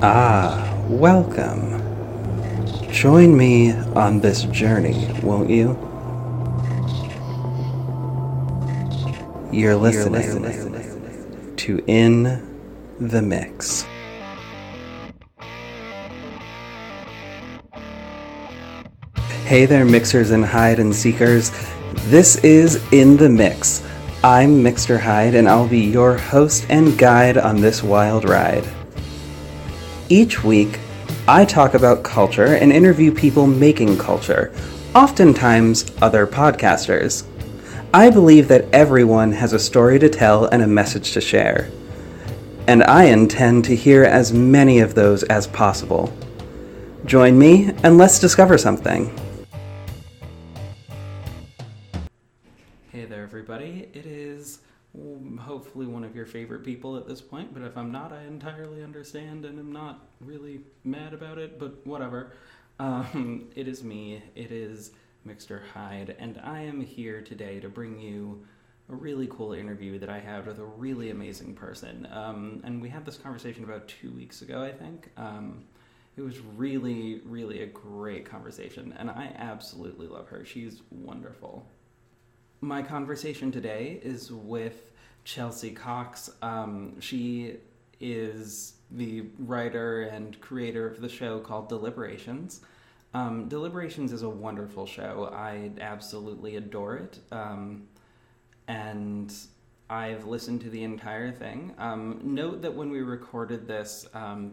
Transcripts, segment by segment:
Welcome. Join me on this journey, won't you? You're listening to In the Mix. Hey there, mixers and hide and seekers. This is In the Mix. I'm Mixter Hyde, and I'll be your host and guide on this wild ride. Each week, I talk about culture and interview people making culture, oftentimes other podcasters. I believe that everyone has a story to tell and a message to share, and I intend to hear as many of those as possible. Join me and let's discover something. Hey there, everybody. It is hopefully one of your favorite people at this point, but if I'm not, I entirely understand and am not really mad about it, but whatever. It is me. It is Mixter Hyde, and I am here today to bring you a really cool interview that I had with a really amazing person. And we had this conversation about 2 weeks ago, I think. It was really, really a great conversation, and I absolutely love her. She's wonderful. My conversation today is with Chelsea Cox. She is the writer and creator of the show called Deliberations. Deliberations is a wonderful show. I absolutely adore it. And I've listened to the entire thing. Note that when we recorded this,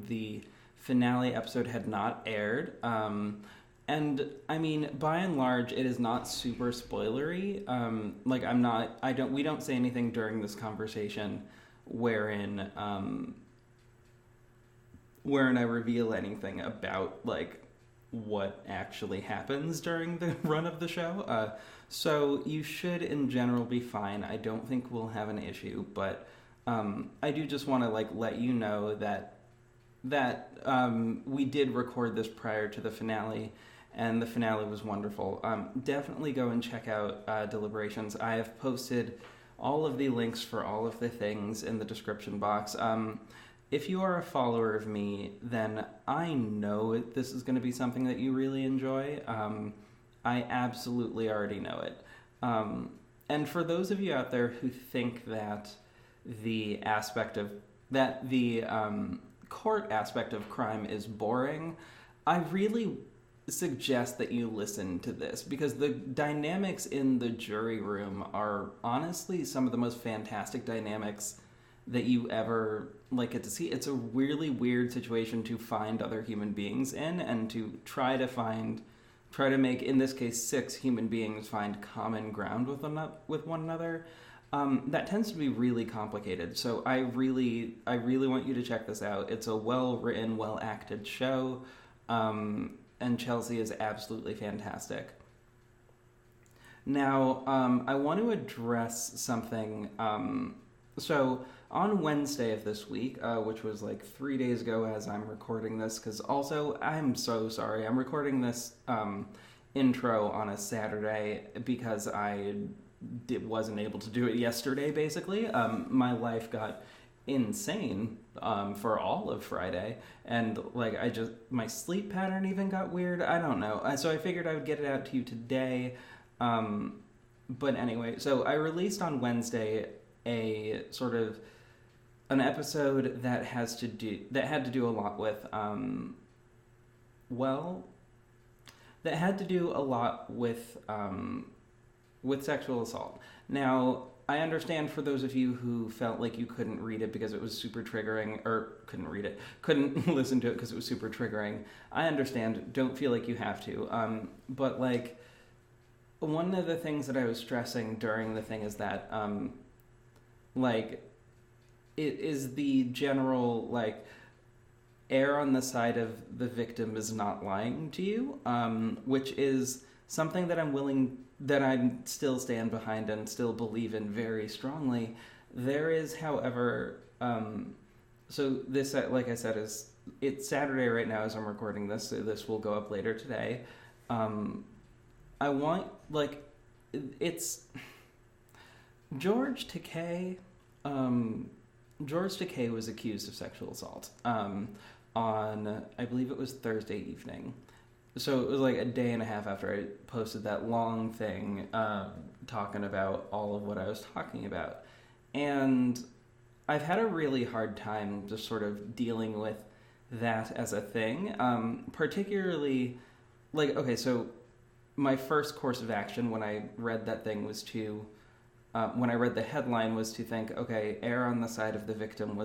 the finale episode had not aired. And I mean, by and large, it is not super spoilery. We don't say anything during this conversation wherein I reveal anything about like what actually happens during the run of the show. So you should in general be fine. I don't think we'll have an issue, but I do just want to like let you know that we did record this prior to the finale. And the finale was wonderful. Definitely go and check out Deliberations. I have posted all of the links for all of the things in the description box. If you are a follower of me, then I know this is going to be something that you really enjoy. I absolutely already know it. And for those of you out there who think that the court aspect of crime is boring, I really suggest that you listen to this because the dynamics in the jury room are honestly some of the most fantastic dynamics that you ever get to see. It's a really weird situation to find other human beings in and to try to make, in this case, 6 human beings find common ground with one another. That tends to be really complicated. So I really want you to check this out. It's a well-written, well-acted show. And Chelsea is absolutely fantastic. Now, I want to address something. So on Wednesday of this week, which was like 3 days ago as I'm recording this, because also, I'm so sorry, I'm recording this intro on a Saturday because I wasn't able to do it yesterday, basically. My life got insane for all of Friday, and my sleep pattern even got weird. I don't know, so I figured I would get it out to you today. But anyway, so I released on Wednesday a sort of an episode that had to do a lot with sexual assault. Now, I understand for those of you who felt like you couldn't read it because it was super triggering, or couldn't listen to it because it was super triggering. I understand. Don't feel like you have to. But like, one of the things that I was stressing during the thing is that, it is the general, err on the side of the victim is not lying to you, which is something that I still stand behind and still believe in very strongly. There is, however, so this, like I said, it's Saturday right now as I'm recording this, so this will go up later today. I want, it's George Takei. George Takei was accused of sexual assault. on, I believe it was Thursday evening. So it was like a day and a half after I posted that long thing talking about all of what I was talking about. And I've had a really hard time just sort of dealing with that as a thing. Particularly, like, okay, so my first course of action when I read that thing was to, when I read the headline was to think, okay, err on the side of the victim's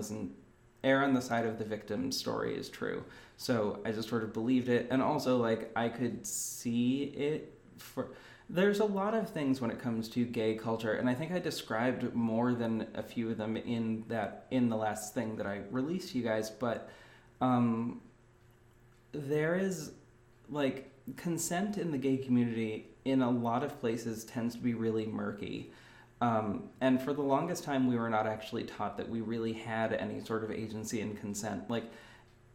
story is true. So I just sort of believed it. And also, like, I could see it there's a lot of things when it comes to gay culture, and I think I described more than a few of them in the last thing that I released to you guys, but there is, like, consent in the gay community in a lot of places tends to be really murky. And for the longest time, we were not actually taught that we really had any sort of agency in consent. Like,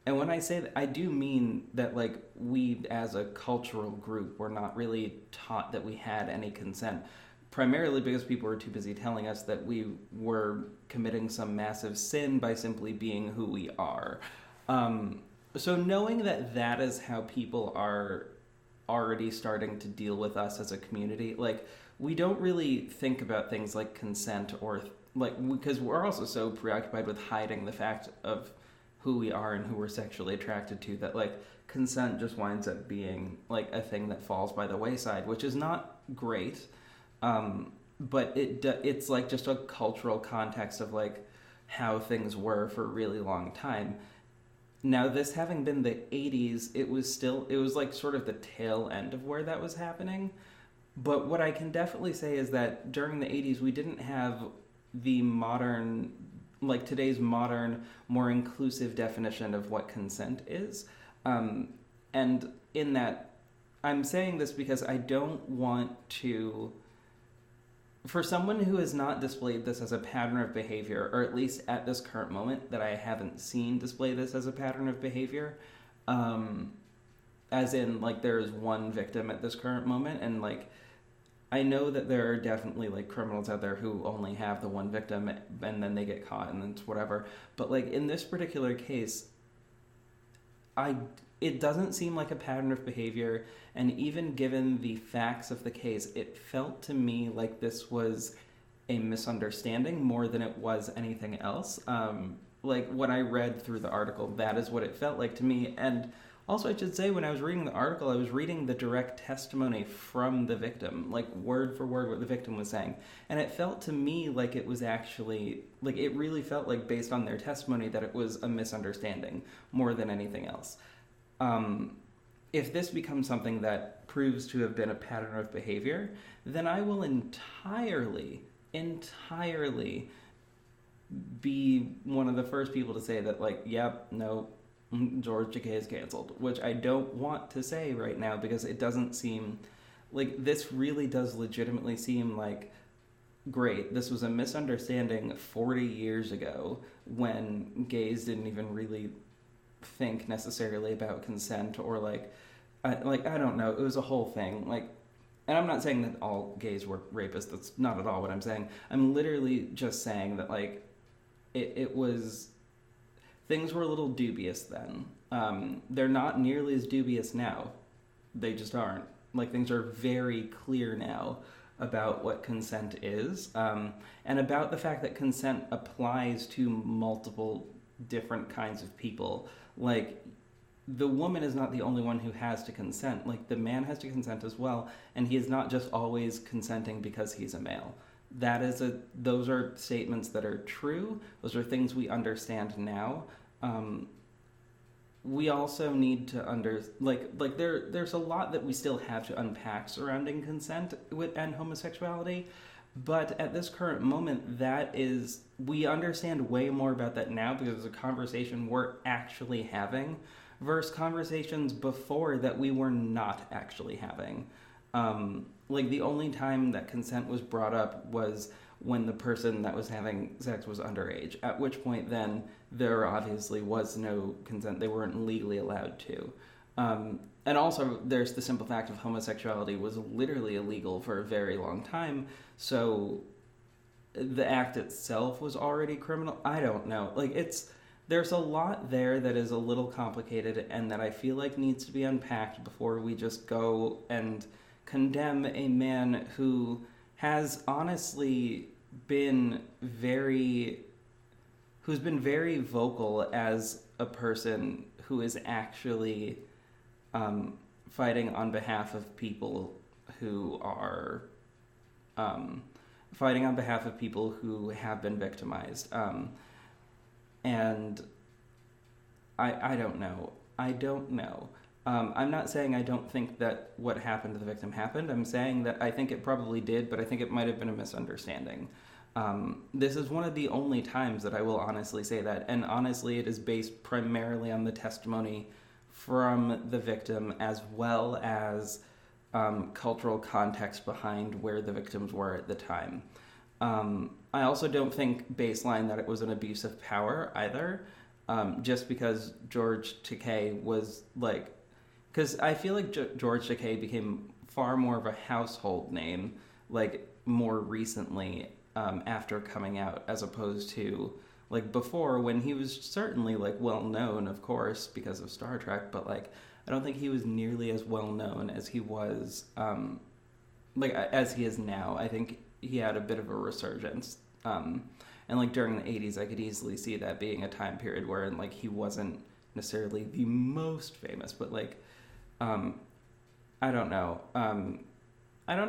and when I say that, I do mean that, like, we as a cultural group were not really taught that we had any consent, primarily because people were too busy telling us that we were committing some massive sin by simply being who we are. So knowing that that is how people are already starting to deal with us as a community, like, we don't really think about things like consent or, like, because we're also so preoccupied with hiding the fact of who we are and who we're sexually attracted to that, like, consent just winds up being, like, a thing that falls by the wayside, which is not great. But it's like just a cultural context of, like, how things were for a really long time. Now, this having been the 80s, it was like sort of the tail end of where that was happening. But what I can definitely say is that during the 80s, we didn't have the modern, like today's modern, more inclusive definition of what consent is. And in that, I'm saying this because I don't want to, for someone who has not displayed this as a pattern of behavior, or at least at this current moment that I haven't seen display this as a pattern of behavior, as in, like, there is one victim at this current moment, and, like, I know that there are definitely, like, criminals out there who only have the one victim and then they get caught and it's whatever. But, like, in this particular case, it doesn't seem like a pattern of behavior, and even given the facts of the case, it felt to me like this was a misunderstanding more than it was anything else. Like, when I read through the article, that is what it felt like to me. And also, I should say, when I was reading the article, I was reading the direct testimony from the victim, like, word for word what the victim was saying. And it felt to me like it was actually, like, it really felt like, based on their testimony, that it was a misunderstanding more than anything else. If this becomes something that proves to have been a pattern of behavior, then I will entirely be one of the first people to say that, like, yep, no, George Takei is canceled, which I don't want to say right now because it doesn't seem like, this really does legitimately seem like, great, this was a misunderstanding 40 years ago when gays didn't even really think necessarily about consent, or like I don't know, it was a whole thing, like, and I'm not saying that all gays were rapists, that's not at all what I'm saying. I'm literally just saying that, like, it was, things were a little dubious then. They're not nearly as dubious now. They just aren't. Like, things are very clear now about what consent is, and about the fact that consent applies to multiple different kinds of people. Like, the woman is not the only one who has to consent. Like, the man has to consent as well, and he is not just always consenting because he's a male. Those are statements that are true. Those are things we understand now. We also need to there's a lot that we still have to unpack surrounding consent and homosexuality, but at this current moment, we understand way more about that now because it's a conversation we're actually having versus conversations before that we were not actually having. Like, the only time that consent was brought up was when the person that was having sex was underage, at which point then there obviously was no consent. They weren't legally allowed to. And also, there's the simple fact of homosexuality was literally illegal for a very long time, so the act itself was already criminal. I don't know. Like, there's a lot there that is a little complicated and that I feel like needs to be unpacked before we just go and condemn a man who has honestly been who's been very vocal as a person who is actually fighting on behalf of people who are fighting on behalf of people who have been victimized. And I don't know. I don't know. I'm not saying I don't think that what happened to the victim happened. I'm saying that I think it probably did, but I think it might have been a misunderstanding. This is one of the only times that I will honestly say that. And honestly, it is based primarily on the testimony from the victim as well as cultural context behind where the victims were at the time. I also don't think baseline that it was an abuse of power either, just because George Takei was like... Because I feel like George Takei became far more of a household name, like, more recently after coming out, as opposed to, like, before, when he was certainly, like, well-known, of course, because of Star Trek, but, like, I don't think he was nearly as well-known as he was, as he is now. I think he had a bit of a resurgence. And, like, during the 80s, I could easily see that being a time period where, like, he wasn't necessarily the most famous, but, like, I don't know. I don't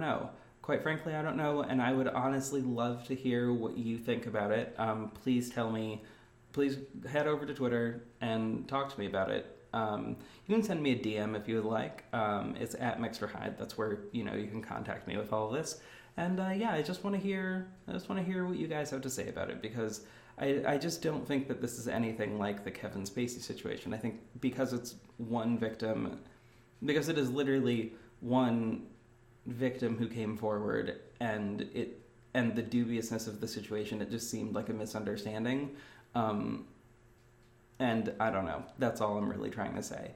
know. Quite frankly, I don't know, and I would honestly love to hear what you think about it. Please tell me. Please head over to Twitter and talk to me about it. You can send me a DM if you would like. It's at MixerHide. That's where you can contact me with all of this. And I just want to hear what you guys have to say about it, because I just don't think that this is anything like the Kevin Spacey situation. I think because it's one victim, because it is literally one victim who came forward, and the dubiousness of the situation, it just seemed like a misunderstanding. And I don't know. That's all I'm really trying to say.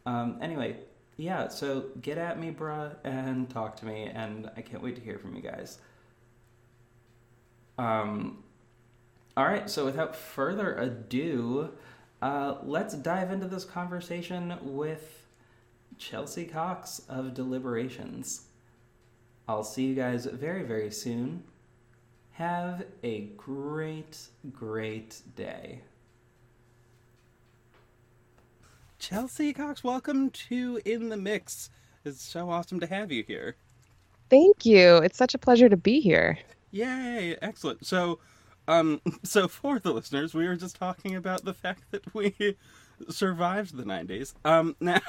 Anyway, yeah, so get at me, bruh, and talk to me, and I can't wait to hear from you guys. All right, so without further ado, let's dive into this conversation with Chelsea Cox of Deliberations. I'll see you guys very, very soon. Have a great, great day. Chelsea Cox, welcome to In the Mix. It's so awesome to have you here. Thank you. It's such a pleasure to be here. Yay, excellent. So for the listeners, we were just talking about the fact that we survived the 90s. Now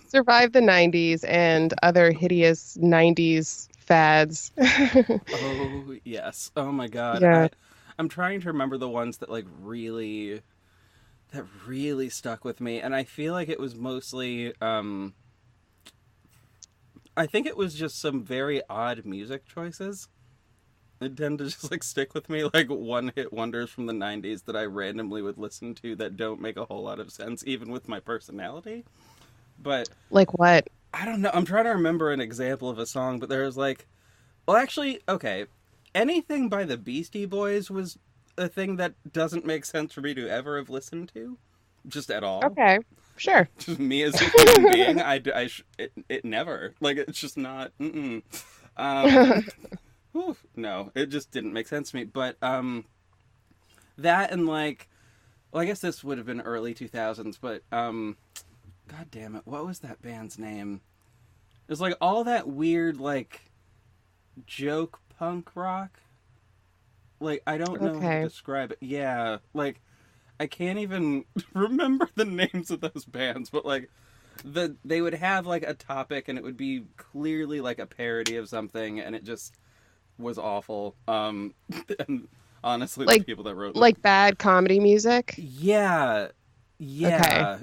Survived the 90s and other hideous 90s fads. Oh, yes. Oh my God. Yeah. I'm trying to remember the ones that really stuck with me, and I feel like it was mostly I think it was just some very odd music choices. It tend to just stick with me, like one-hit wonders from the 90s that I randomly would listen to that don't make a whole lot of sense, even with my personality. But Like what? I don't know. I'm trying to remember an example of a song, but there was okay, anything by the Beastie Boys was a thing that doesn't make sense for me to ever have listened to, just at all. Okay, sure. Just me as a human being, it never, it's just not. No, it just didn't make sense to me. But that and I guess this would have been early 2000s, but God damn it, what was that band's name? It was all that weird joke punk rock. I don't know how to describe it. Yeah, I can't even remember the names of those bands, but they would have a topic, and it would be clearly a parody of something, and it just was awful. And honestly, the people that wrote bad comedy music. Yeah. Okay.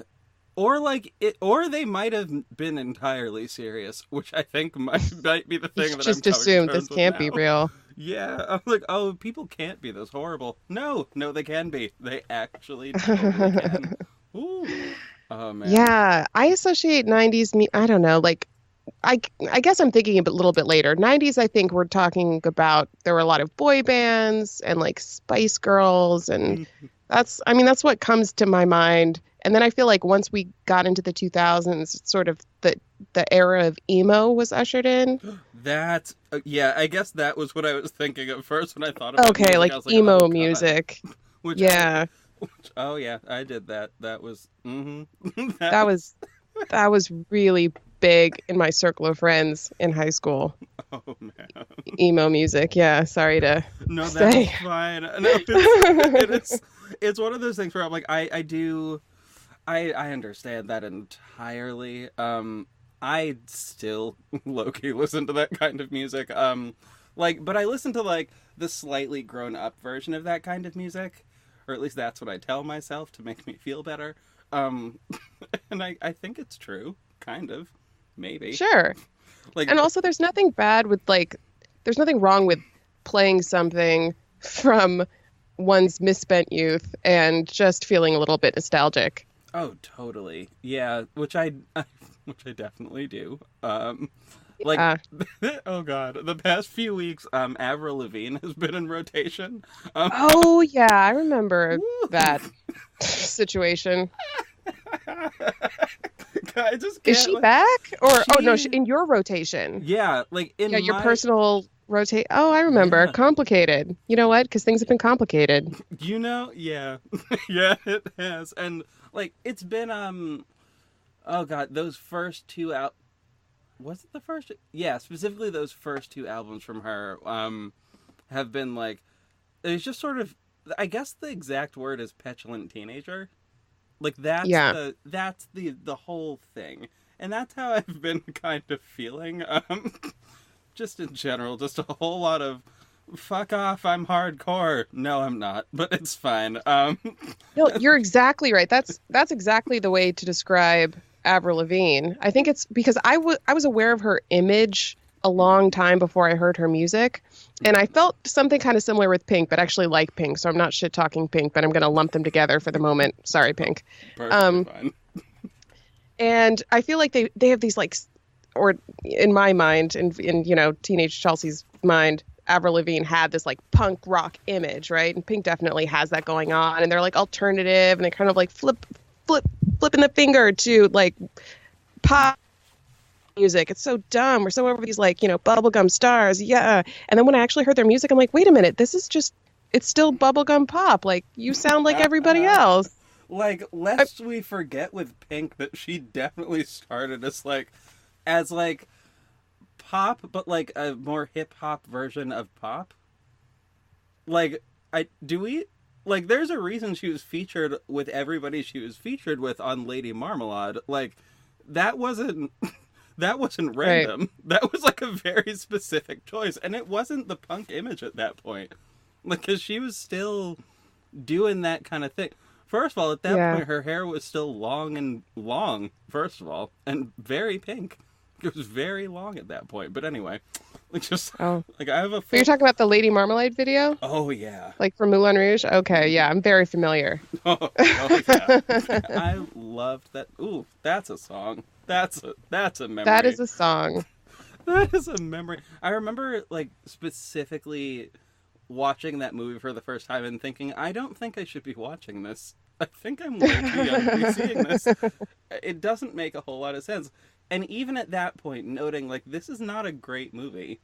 Or they might have been entirely serious, which I think might be the thing that just assumed this can't be real. Yeah, I'm oh, people can't be this horrible. No, they can be. They actually totally can. Ooh. Oh man. Yeah, I associate 90s I don't know, I guess I'm thinking a little bit later. 90s, I think we're talking about, there were a lot of boy bands and Spice Girls and That's what comes to my mind. And then I feel like once we got into the 2000s, sort of the era of emo was ushered in. That, yeah, I guess that was what I was thinking at first when I thought about Okay, music. like I was like, oh emo god, music. which I, Yeah, oh yeah, I did that. That was, that that was, was that was really big in my circle of friends in high school. oh man. Emo music. Yeah, sorry to No, that's say. fine. No, it's one of those things where I'm like, I understand that entirely. I still low-key listen to that kind of music. But I listen to like the slightly grown-up version of that kind of music, or at least that's what I tell myself to make me feel better. Um, and I think it's true, kind of, maybe. Sure. Like, And also there's nothing wrong with playing something from one's misspent youth and just feeling a little bit nostalgic. oh, totally, yeah, which I definitely do. Like, Yeah. oh god, the past few weeks, Avril Lavigne has been in rotation. Um, Oh yeah, I remember woo! that situation. I just Is can't. she Like, back? Or oh no, she, in your rotation. yeah, like Yeah, in your my, personal rotate. Oh, I remember. yeah, Complicated. You know what? Because things have been complicated. yeah, yeah, it has, and like it's been oh god, those first two out. Was it the first? Yeah, specifically those first two albums from her have been like it's just sort of I guess the exact word is petulant teenager. Like Yeah. that's the whole thing. And that's how I've been kind of feeling just in general, just a whole lot of fuck off, I'm hardcore. No, I'm not, but it's fine. No, you're exactly right. That's exactly the way to describe Avril Lavigne. I think it's because I was aware of her image a long time before I heard her music, and I felt something kind of similar with Pink, but actually like Pink, so I'm not shit talking Pink, but I'm going to lump them together for the moment. Sorry, Pink. Perfectly Um, fine. and I feel like they have these or in my mind, in teenage Chelsea's mind, Avril Lavigne had this like punk rock image, right? And Pink definitely has that going on, and they're like alternative, and they kind of like flip, flipping the finger to like pop music. It's so dumb. We're so over these like bubblegum stars, yeah. And then when I actually heard their music, I'm like, wait a minute, this is just it's still bubblegum pop. Like you sound like everybody else. Like, I, lest we forget with Pink that she definitely started as like pop, but like a more hip hop version of pop. Like, I do we like there's a reason she was featured with everybody she was featured with on Lady Marmalade. Like, that wasn't that wasn't right. random. That was like a very specific choice, and it wasn't the punk image at that point. Like, because she was still doing that kind of thing. First of all, at that Yeah. point, her hair was still long and long, first of all, and very pink. It was very long at that point. But anyway, like, just, Oh. like, I have a But you're full. talking about the Lady Marmalade video? Oh, yeah. Like from Moulin Rouge? Okay, yeah, I'm very familiar. Oh, yeah. I loved that. Ooh, that's a song. That's a That memory. is a song. That is a memory. I remember, like, specifically watching that movie for the first time and thinking, I don't think I should be watching this. I think I'm way too young to be seeing this. It doesn't make a whole lot of sense. And even at that point, noting, like, this is not a great movie.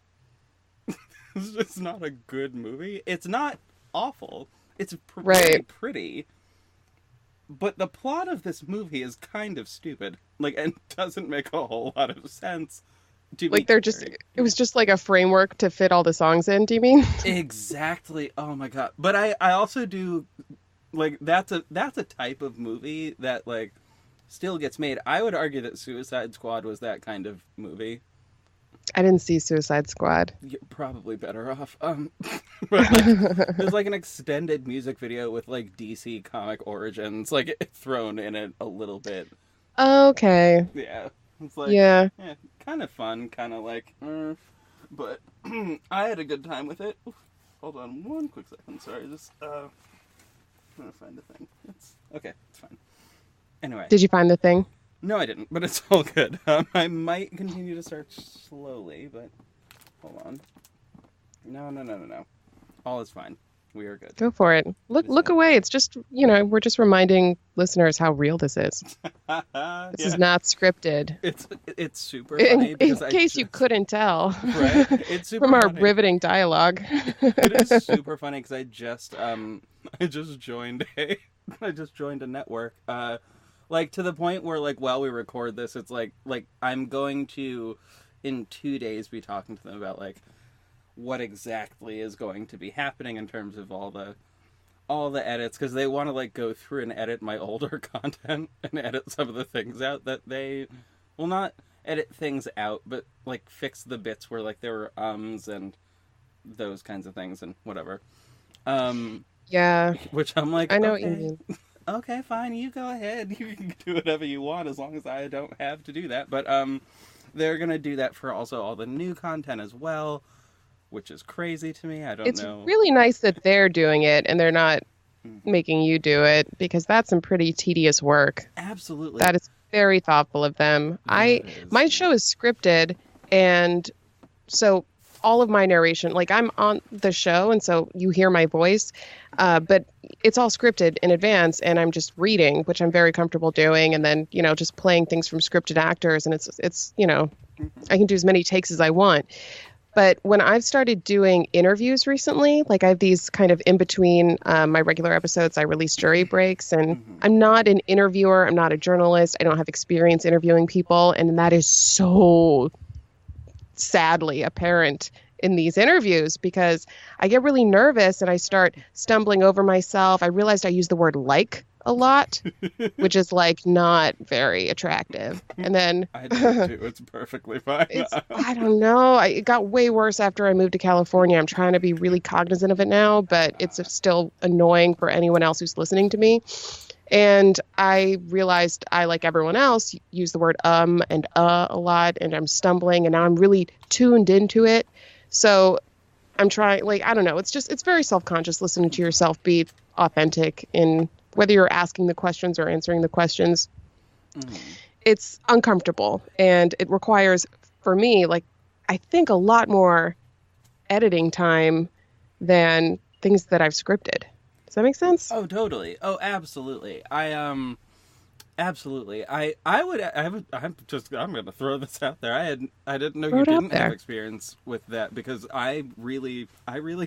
It's just not a good movie. It's not awful. It's very Right. pretty. But the plot of this movie is kind of stupid. Like, and doesn't make a whole lot of sense. To be Like it was just like a framework to fit all the songs in, do you mean? exactly. Oh my god. But I also do like that's a type of movie that like still gets made. I would argue that Suicide Squad was that kind of movie. I didn't see Suicide Squad. You're probably better off. But like, there's like an extended music video with like DC comic origins like thrown in it a little bit. Okay. Yeah. It's like Yeah. yeah, kind of fun, kind of like but I had a good time with it. Oof, hold on one quick second. Sorry, just I'm gonna find the thing. It's okay. It's fine. Anyway, Did you find the thing? no, I didn't, but it's all good. I might continue to search slowly, but hold on. No. All is fine. We are good. Go for it. Look away. It's just, we're just reminding listeners how real this is. This is not scripted. It's super funny in case you couldn't tell. Right? It's super from our funny. riveting dialogue. It is super funny because I just joined a network. Like to the point where like while we record this, it's like I'm going to in 2 days be talking to them about like what exactly is going to be happening in terms of all the edits, because they want to like go through and edit my older content and edit some of the things out that they will not edit things out, but like fix the bits where like there were and those kinds of things and whatever. Yeah. Which I'm like, I know okay, what you mean. Okay, fine, you go ahead. You can do whatever you want as long as I don't have to do that. But they're gonna do that for also all the new content as well, which is crazy to me. I don't know. It's really nice that they're doing it and they're not making you do it, because that's some pretty tedious work. Absolutely. That is very thoughtful of them. My show is scripted, and so all of my narration, like I'm on the show, and so you hear my voice, but it's all scripted in advance, and I'm just reading, which I'm very comfortable doing, and then, just playing things from scripted actors, and it's I can do as many takes as I want. But when I've started doing interviews recently, like I have these kind of in between my regular episodes, I release jury breaks, and I'm not an interviewer, I'm not a journalist, I don't have experience interviewing people, and that is so sadly apparent in these interviews, because I get really nervous and I start stumbling over myself. I realized I use the word like a lot, which is like not very attractive. And then I do too. It's perfectly fine. I don't know. It got way worse after I moved to California. I'm trying to be really cognizant of it now, but it's still annoying for anyone else who's listening to me. And I realized I, like everyone else, use the word and a lot, and I'm stumbling, and now I'm really tuned into it. So I'm trying, like, I don't know. It's very self-conscious listening to yourself be authentic in whether you're asking the questions or answering the questions. It's uncomfortable, and it requires, for me, like, I think a lot more editing time than things that I've scripted. Does that make sense? Oh, totally. Oh, absolutely. Absolutely. I'm going to throw this out there. I didn't know you didn't have experience with that, because I really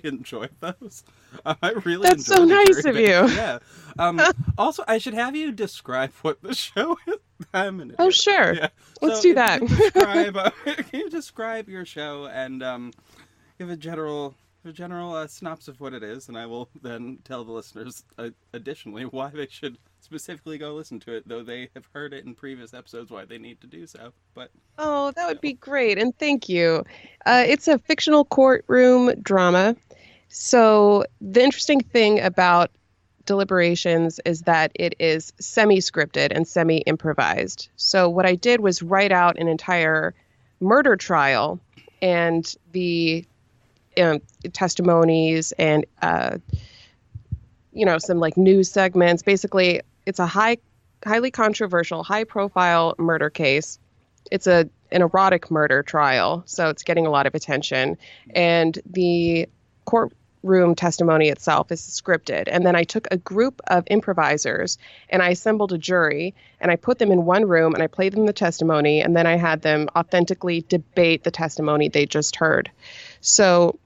enjoyed those. That's so nice of you. Yeah. Also, I should have you describe what the show is. I'm an idiot. Oh, sure. Yeah. Let's do that. Can you describe your show and give a general synopsis of what it is, and I will then tell the listeners additionally why they should specifically go listen to it, though they have heard it in previous episodes why they need to do so. But that would be great, and thank you. It's a fictional courtroom drama. So the interesting thing about Deliberations is that it is semi-scripted and semi-improvised. So what I did was write out an entire murder trial and the testimonies and some like news segments. Basically, it's a highly controversial, high-profile murder case. It's an erotic murder trial, so it's getting a lot of attention. And the courtroom testimony itself is scripted. And then I took a group of improvisers and I assembled a jury, and I put them in one room and I played them the testimony, and then I had them authentically debate the testimony they just heard. So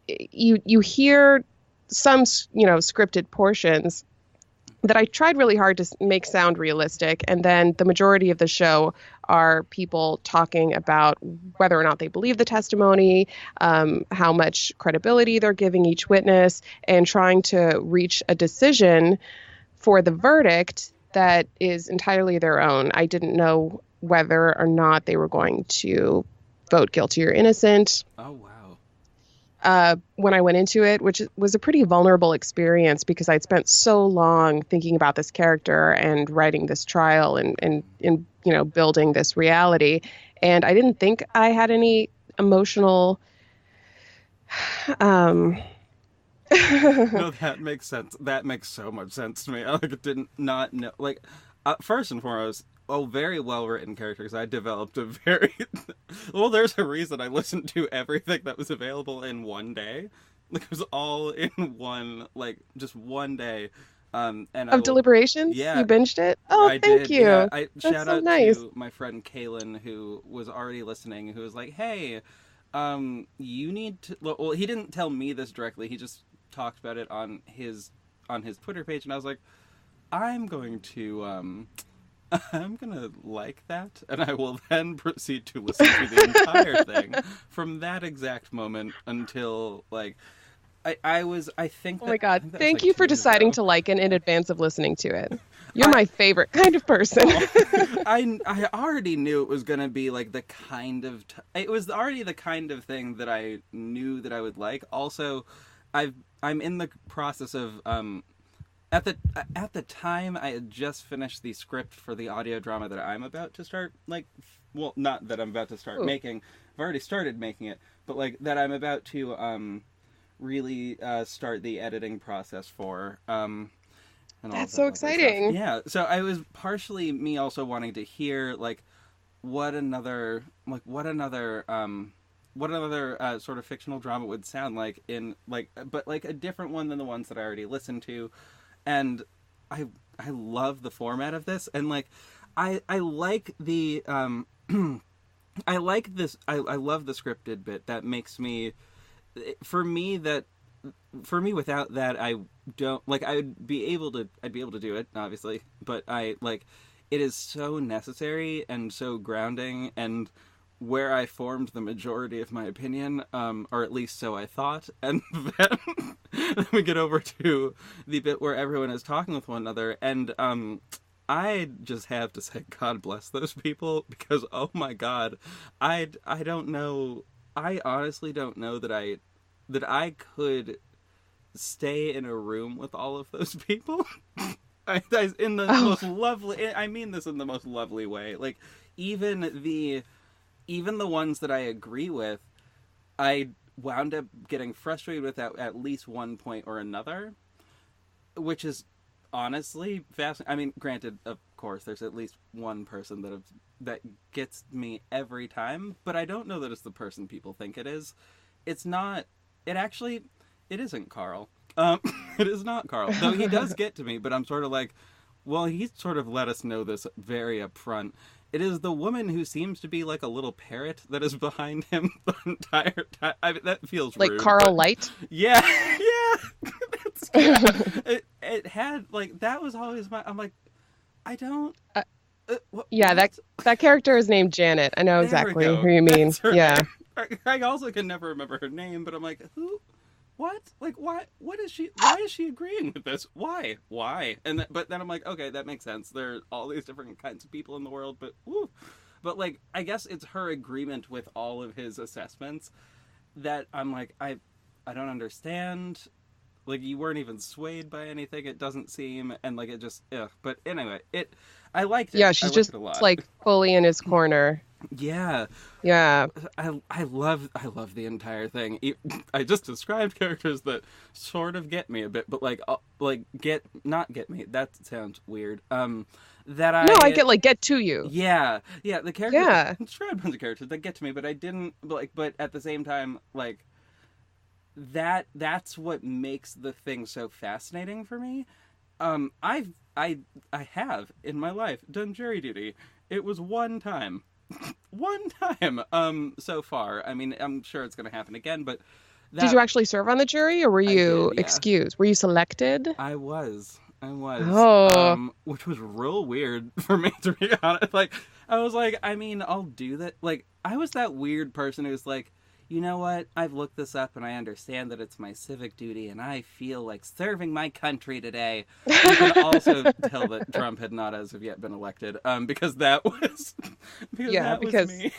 you hear some, scripted portions that I tried really hard to make sound realistic. And then the majority of the show are people talking about whether or not they believe the testimony, how much credibility they're giving each witness, and trying to reach a decision for the verdict that is entirely their own. I didn't know whether or not they were going to vote guilty or innocent. Oh, wow. When I went into it, which was a pretty vulnerable experience, because I'd spent so long thinking about this character and writing this trial and building this reality. And I didn't think I had any emotional... No, that makes sense. That makes so much sense to me. I did not know. First and foremost, very well-written character, because I developed a very... well, there's a reason I listened to everything that was available in one day, Like, it was all in one, like, just one day. And Of Deliberations? yeah, You binged it? Oh, I thank did. you. Yeah, That's shout so out nice. to my friend Kaylin, who was already listening, who was like, "Hey, you need to." Well, he didn't tell me this directly. He just talked about it on his Twitter page, and I was like, "I'm going to I'm gonna like that, and I will then proceed to listen to the entire thing from that exact moment until like." I think Oh that my I God. think that was Thank like you 2 for years deciding ago. to like it in advance of listening to it. You're I- my favorite kind of person. I already knew it was gonna be like the kind of it was already the kind of thing that I knew that I would like. Also, I'm in the process of at the time I had just finished the script for the audio drama that I'm about to start, like, well, not that I'm about to start Ooh. making. I've already started making it, but like that I'm about to really start the editing process for. And all of That's that so lovely stuff. exciting. Yeah, so I was partially me also wanting to hear like what another sort of fictional drama would sound like in like but like a different one than the ones that I already listened to, and I love the format of this, and like I like the I like this I love the scripted bit that makes me for me that for me without that I don't like I'd be able to do it obviously, but I like it is so necessary and so grounding and where I formed the majority of my opinion, or at least so I thought, and then we get over to the bit where everyone is talking with one another, and I just have to say, God bless those people, because oh my God, I don't know, I honestly don't know that I could stay in a room with all of those people. In the most lovely, I mean this in the most lovely way. Like even the ones that I agree with, I wound up getting frustrated with at least one point or another, which is honestly fascinating. I mean, granted, of course, there's at least one person that gets me every time, but I don't know that it's the person people think it is. It's not. It isn't Carl. It is not Carl. Though he does get to me, but I'm sort of like, well, he sort of let us know this very upfront. It is the woman who seems to be like a little parrot that is behind him the entire time. I mean, that feels Like rude. Carl But Light. yeah, yeah. Yeah. It had like that was always my. I'm like, I don't. Yeah, what? that character is named Janet. I know There we exactly go. who you mean. That's her Yeah. name. I also can never remember her name, but I'm like, who? What? Like, why? What is she? Why is she agreeing with this? Why? And but then I'm like, okay, that makes sense. There are all these different kinds of people in the world, but woo. But like, I guess it's her agreement with all of his assessments that I'm like, I don't understand. Like, you weren't even swayed by anything. It doesn't seem, and like, it just, ugh. But anyway, I liked it. Yeah, I she's liked just it a lot. like fully in his corner. Yeah. Yeah. I love the entire thing. I just described characters that sort of get me a bit, but like not get me. That sounds weird. That No, I get to you. Yeah, the characters. Yeah. I described a bunch of characters that get to me, but I didn't but at the same time like that's what makes the thing so fascinating for me. I have in my life done jury duty. It was one time. One time so far. I mean, I'm sure it's going to happen again, but Did you actually serve on the jury, or were you did, yeah. excused? Were you selected? I was. Oh. Which was real weird for me, to be honest. Like, I was like, I mean, I'll do that. Like, I was that weird person who's like, you know what? I've looked this up and I understand that it's my civic duty and I feel like serving my country today. You can also tell that Trump had not as of yet been elected, because that was was me.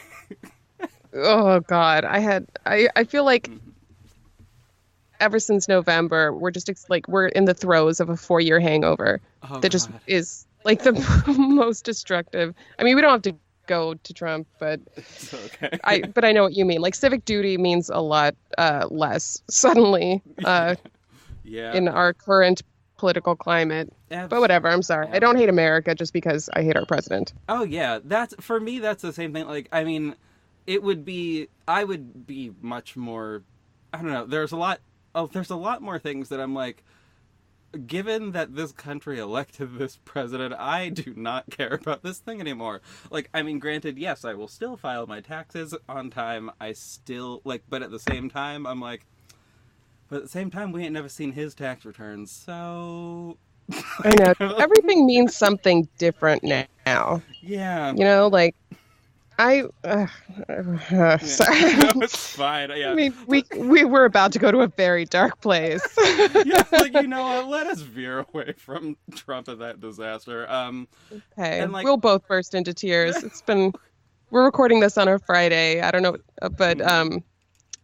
Oh God, I feel like ever since November, we're just we're in the throes of a 4-year hangover that just is like the most destructive. I mean, we don't have to go to Trump, but it's okay. I know what you mean. Like civic duty means a lot less suddenly in our current political climate. But whatever, I'm sorry. I don't hate America just because I hate our president. Oh yeah, that's for me. That's the same thing. Like, I mean, I would be much more. I don't know. There's a lot there's a lot more things that I'm like, given that this country elected this president, I do not care about this thing anymore. Like, I mean, granted, yes, I will still file my taxes on time. I still, like, but at the same time, I'm like, but at the same time, we ain't never seen his tax returns, so... I know. Everything means something different now. Yeah. You know, like, sorry. No, it's fine. Yeah. I mean, we were about to go to a very dark place. Yeah, like, you know what? Let us veer away from Trump and that disaster. Okay, and, like, we'll both burst into tears. We're recording this on a Friday. I don't know, but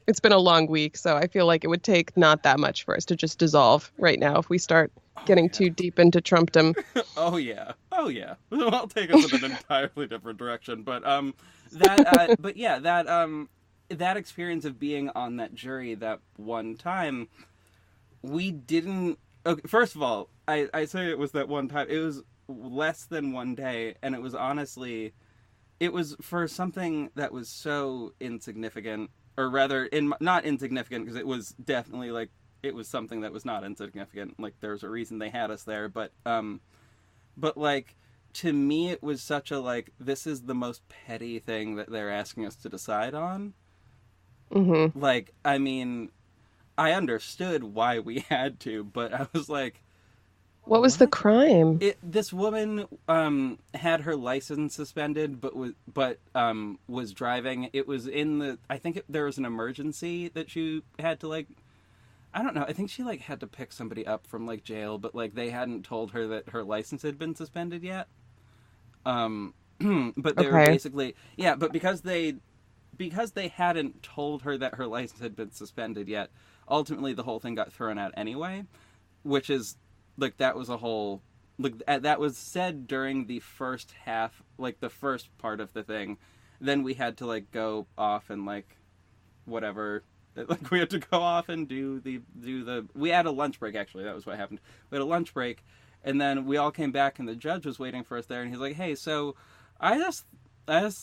it's been a long week, so I feel like it would take not that much for us to just dissolve right now if we start getting too deep into Trumpdom. Oh yeah. I'll take us in an entirely different direction, but that experience of being on that jury that one time, we didn't. Okay, first of all, I say it was that one time. It was less than one day, and it was honestly, it was for something that was so insignificant, or rather, not insignificant, because it was definitely like, it was something that was not insignificant. Like, there's a reason they had us there, but like, to me, it was such a, like, this is the most petty thing that they're asking us to decide on. Mm-hmm. Like, I mean, I understood why we had to, but I was like, what was the crime? This woman had her license suspended, but was driving. It was there was an emergency that she had to, like, I don't know. I think she, like, had to pick somebody up from, like, jail, but, like, they hadn't told her that her license had been suspended yet. But they were basically, yeah, but because they hadn't told her that her license had been suspended yet, ultimately the whole thing got thrown out anyway, which is, like, that was a whole, like, that was said during the first half, like, the first part of the thing. Then we had to, like, go off and, like, whatever. Like, we had to go off and we had a lunch break, actually. That was what happened. We had a lunch break, and then we all came back, and the judge was waiting for us there, and he's like, hey, so I just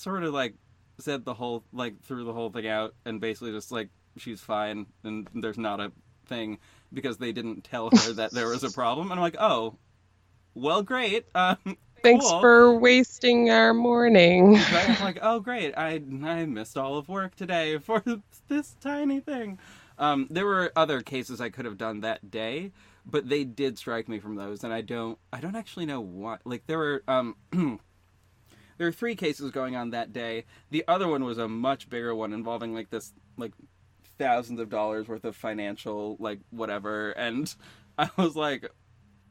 sort of, like, said threw the whole thing out, and basically just, like, she's fine, and there's not a thing, because they didn't tell her that there was a problem. And I'm like, oh, well, great. Thanks cool. for wasting our morning. Right? I'm like, oh, great. I missed all of work today for this tiny thing. There were other cases I could have done that day, but they did strike me from those, and I don't actually know what. Like, there were there were 3 cases going on that day. The other one was a much bigger one involving, like, this, like, thousands of dollars worth of financial, like, whatever, and I was like,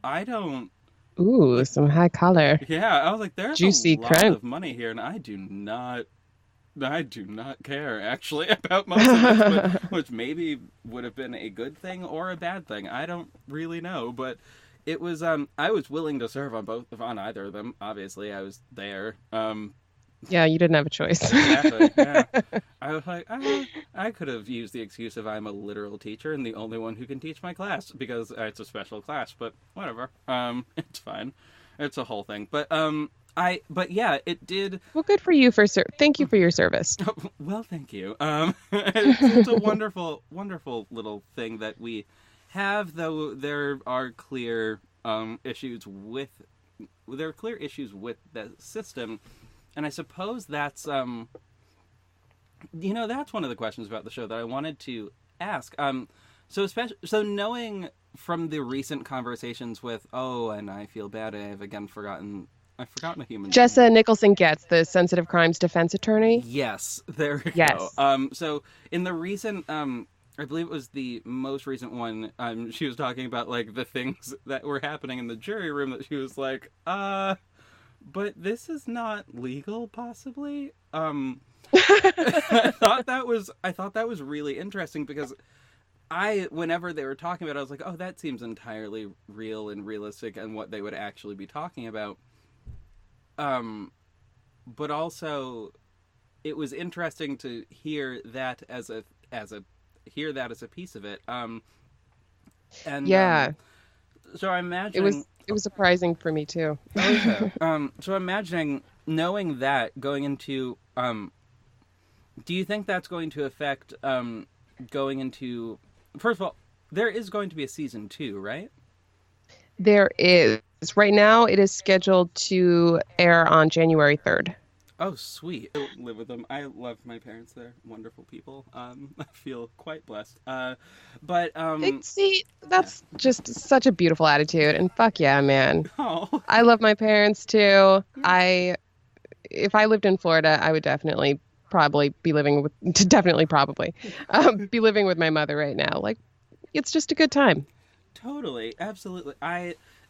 I don't. Ooh, some high collar. Yeah, I was like, there's juicy a lot crime of money here, and I do not care, actually, about most of this, which maybe would have been a good thing or a bad thing. I don't really know, but it was, I was willing to serve on either of them. Obviously, I was there. Yeah, you didn't have a choice. Exactly, yeah. I was like, I could have used the excuse of I'm a literal teacher and the only one who can teach my class, because it's a special class, but whatever. It's fine. It's a whole thing. But yeah, it did. Well, good for you thank you for your service. Oh, well, thank you. It's a wonderful, wonderful little thing that we have, though there are clear issues with the system. And I suppose that's, that's one of the questions about the show that I wanted to ask. So knowing from the recent conversations with, and I feel bad, I've forgotten a human Jessa name. Nicholson Getz, the sensitive crimes defense attorney. Yes, there we go. So in the recent, I believe it was the most recent one, she was talking about, like, the things that were happening in the jury room that she was like, but this is not legal, possibly. I thought that was really interesting, because whenever they were talking about it, I was like, oh, that seems entirely real and realistic and what they would actually be talking about. But also, it was interesting to hear that as a piece of it. Yeah. So I imagine it was surprising for me too. Okay. So imagining, knowing that, going into, do you think that's going to affect, going into, first of all, There is going to be a season 2, right? There is. Right now, it is scheduled to air on January 3rd. Oh, sweet. I live with them. I love my parents. They're wonderful people. I feel quite blessed. See, that's just such a beautiful attitude. And fuck yeah, man. Oh. I love my parents too. If I lived in Florida, I would definitely probably be living with, be living with my mother right now. Like, it's just a good time. Totally, absolutely.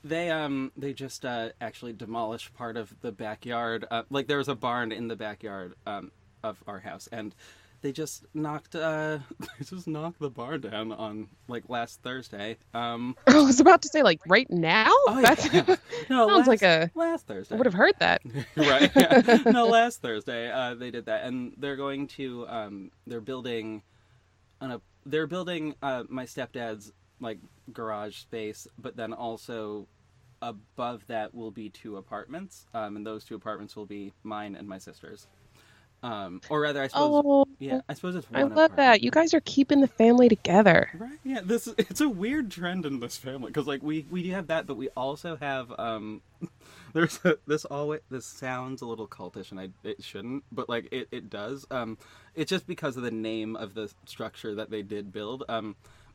They just actually demolished part of the backyard. Like there was a barn in the backyard of our house, and they just knocked the barn down on like last Thursday. I was about to say like right now. Oh yeah, no, sounds like last Thursday. I would have heard that. Right? Yeah. No, last Thursday they did that, and they're going to they're building my stepdad's like garage space, but then also above that will be 2 apartments, and those 2 apartments will be mine and my sister's. Or rather, I suppose. Yeah, I suppose it's one. I love apartment. that. You guys are keeping the family together. Right? Yeah. It's a weird trend in this family because like we do have that, but we also have this sounds a little cultish, and it shouldn't, but like it does. It's just because of the name of the structure that they did build.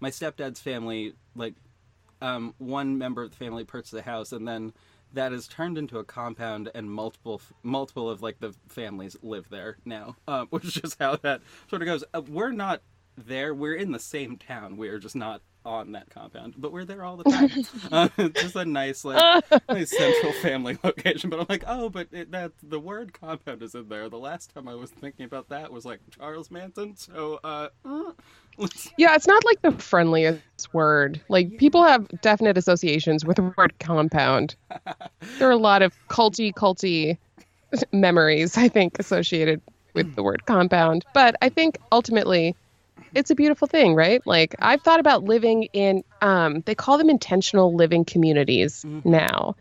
My stepdad's family, like, one member of the family purchased a house, and then that is turned into a compound, and multiple of like the families live there now, which is just how that sort of goes. We're not there. We're in the same town. We are just not on that compound, but we're there all the time. It's just a nice nice central family location. But I'm like, oh, but that the word compound is in there. The last time I was thinking about that was like Charles Manson. So yeah, it's not like the friendliest word. Like people have definite associations with the word compound. There are a lot of culty memories, I think, associated with the word compound. But I think ultimately it's a beautiful thing, right? Like I've thought about living in, they call them intentional living communities now.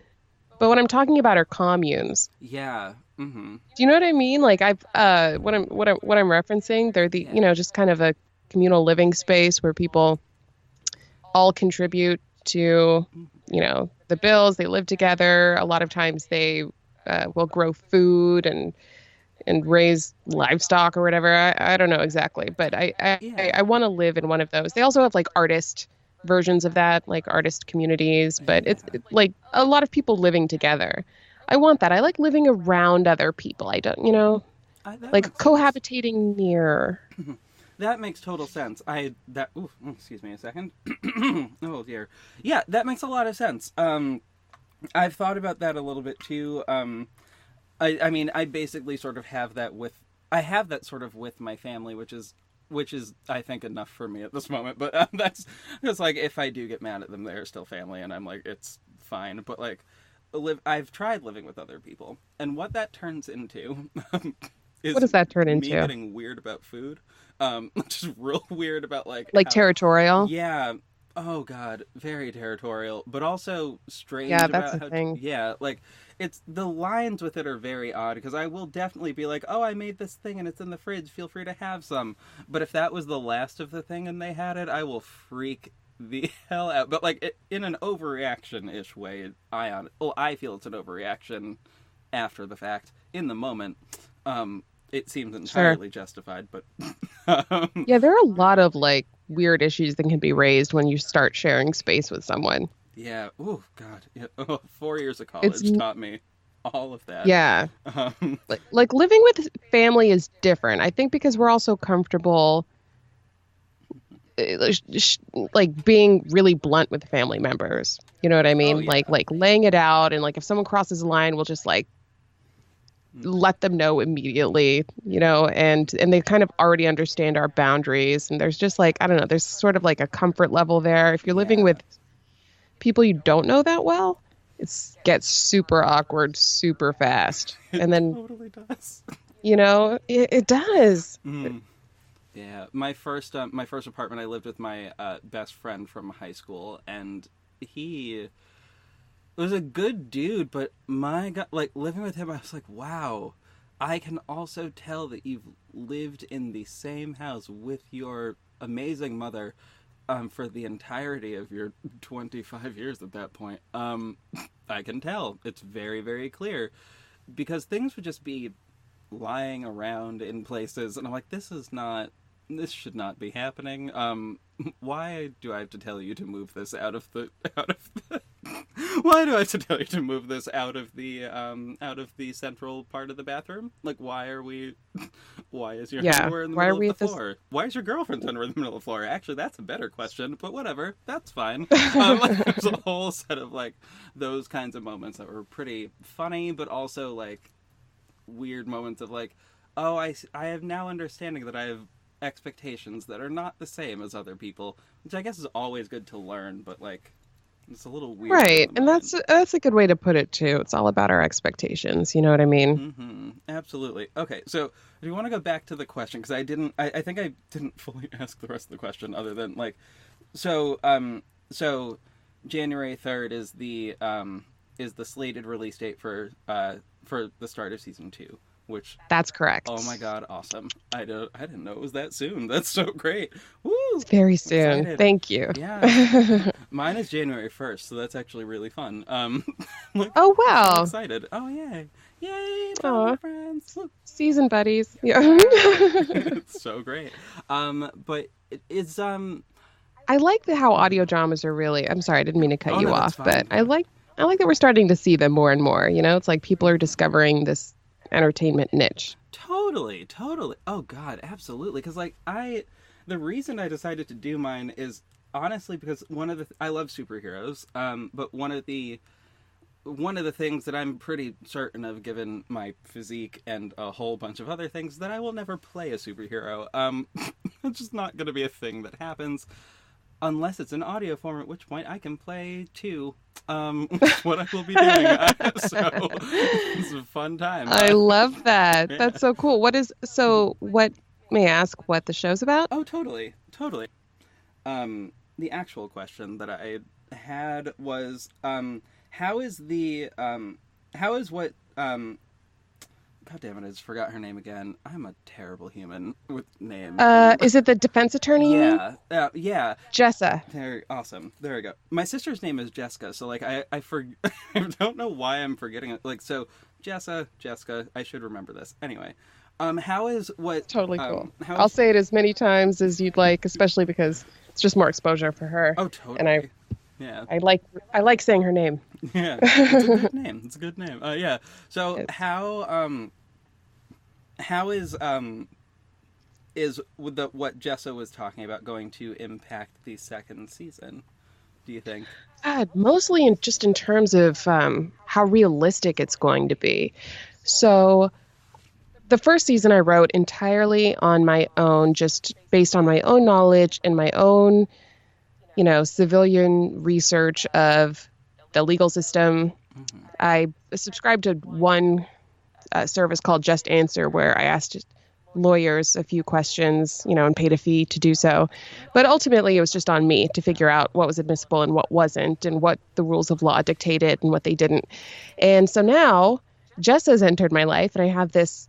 But what I'm talking about are communes. Yeah. Mm-hmm. Do you know what I mean? Like what I'm referencing, they're just kind of a communal living space where people all contribute to, the bills. They live together. A lot of times they will grow food and raise livestock or whatever. I don't know exactly, but I want to live in one of those. They also have like artist versions of that, like artist communities, but it's like a lot of people living together. I want that. I like living around other people. I don't, like cohabitating near. That makes total sense. Excuse me a second. Oh dear. Yeah, that makes a lot of sense. I've thought about that a little bit too. I mean, I basically sort of have that with my family, which is I think enough for me at this moment. But that's like if I do get mad at them, they're still family, and I'm like, it's fine. But like, I've tried living with other people, and what that turns into is what does that turn into? Me getting weird about food. Just real weird about like territorial. Yeah. Oh God, very territorial, but also strange. Yeah, that's the thing. Yeah, like it's the lines with it are very odd because I will definitely be like, oh, I made this thing and it's in the fridge. Feel free to have some. But if that was the last of the thing and they had it, I will freak the hell out. But like in an overreaction-ish way, I feel it's an overreaction after the fact. In the moment, it seems entirely justified. But yeah, there are a lot of like weird issues that can be raised when you start sharing space with someone. Yeah. Oh God. Yeah. 4 years of college taught me all of that. Yeah. Like living with family is different. I think because we're also comfortable, like being really blunt with family members. You know what I mean? Oh, yeah. Like laying it out, and like if someone crosses the line, we'll just like let them know immediately, and they kind of already understand our boundaries. And there's just like, I don't know, there's sort of like a comfort level there. If you're living with people you don't know that well, it gets super awkward super fast. And then it totally does. It does. Mm. Yeah. My first apartment, I lived with my best friend from high school, and he was a good dude, but my God, like living with him, I was like, wow, I can also tell that you've lived in the same house with your amazing mother for the entirety of your 25 years at that point. I can tell. It's very, very clear. Because things would just be lying around in places, and I'm like, this should not be happening. Why do I have to tell you to move this out of the why do I have to tell you to move this out of the central part of the bathroom? Like, why is your underwear in the middle of the floor? Why is your girlfriend's underwear in the middle of the floor? Actually, that's a better question, but whatever, that's fine. There's a whole set of like those kinds of moments that were pretty funny, but also like weird moments of like, oh, I have now understanding that I have expectations that are not the same as other people, which I guess is always good to learn, but like it's a little weird. Right, and that's a good way to put it too. It's all about our expectations, you know what I mean? Mm-hmm. Absolutely. Okay, so if you want to go back to the question, because I think I didn't fully ask the rest of the question other than like, so January 3rd is the slated release date for the start of season 2. Which, that's correct. Oh my god, awesome. I didn't know it was that soon. That's so great. Woo! It's very soon. Excited. Thank you. Yeah. Mine is January 1st, so that's actually really fun. Like, oh wow. I'm excited. Oh yay. Yay, friends. Season buddies. Yeah. It's so great. But it's I like how audio dramas are really, I'm sorry, I didn't mean to cut you off, but I like that we're starting to see them more and more, you know? It's like people are discovering this entertainment niche. Totally. Oh god, absolutely. Because like the reason I decided to do mine is honestly because I love superheroes. But one of the things that I'm pretty certain of, given my physique and a whole bunch of other things, that I will never play a superhero. It's just not going to be a thing that happens. Unless it's an audio form, at which point I can play too. What I will be doing. So it's a fun time. I love that. Yeah. That's so cool. What may I ask what the show's about? Oh, totally. The actual question that I had was, how is what God damn it, I just forgot her name again. I'm a terrible human with names. Is it the defense attorney? Yeah. Yeah. Jessa. Awesome. There we go. My sister's name is Jessica, so like I don't know why I'm forgetting it. Like, so Jessica, I should remember this. Anyway, how is what totally cool. I'll say it as many times as you'd like, especially because it's just more exposure for her. Oh, totally. And yeah. I like saying her name. Yeah. It's a good name. Yeah. So how is what Jessa was talking about going to impact the second season, do you think? Mostly in terms of how realistic it's going to be. So the first season I wrote entirely on my own, just based on my own knowledge and my own, civilian research of the legal system. Mm-hmm. I subscribed to one service called Just Answer, where I asked lawyers a few questions, and paid a fee to do so. But ultimately, it was just on me to figure out what was admissible and what wasn't, and what the rules of law dictated and what they didn't. And so now, Jess has entered my life, and I have this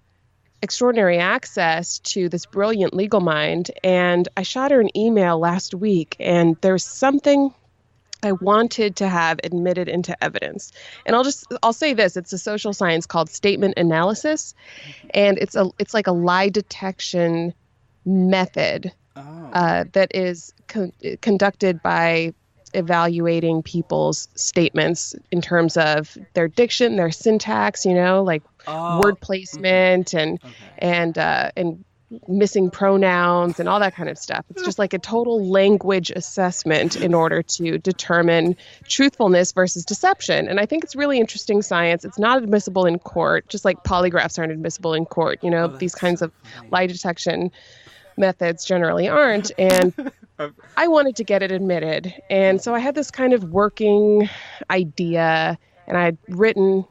extraordinary access to this brilliant legal mind. And I shot her an email last week, and there's something I wanted to have admitted into evidence. And I'll say this, it's a social science called statement analysis. And it's like a lie detection method that is conducted by evaluating people's statements in terms of their diction, their syntax, word placement and missing pronouns and all that kind of stuff. It's just like a total language assessment in order to determine truthfulness versus deception. And I think it's really interesting science. It's not admissible in court, just like polygraphs aren't admissible in court. These kinds of lie detection methods generally aren't. And I wanted to get it admitted. And so I had this kind of working idea, and I'd written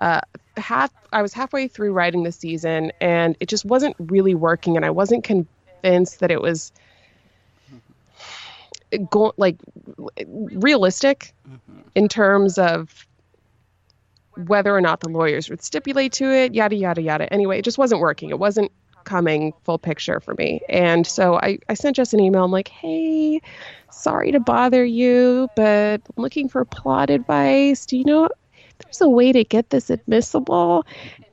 I was halfway through writing the season, and it just wasn't really working, and I wasn't convinced that it was realistic in terms of whether or not the lawyers would stipulate to it, yada, yada, yada. Anyway, it just wasn't working. It wasn't coming full picture for me. And so I sent Jess an email. I'm like, hey, sorry to bother you, but I'm looking for plot advice. Do you know if there's a way to get this admissible?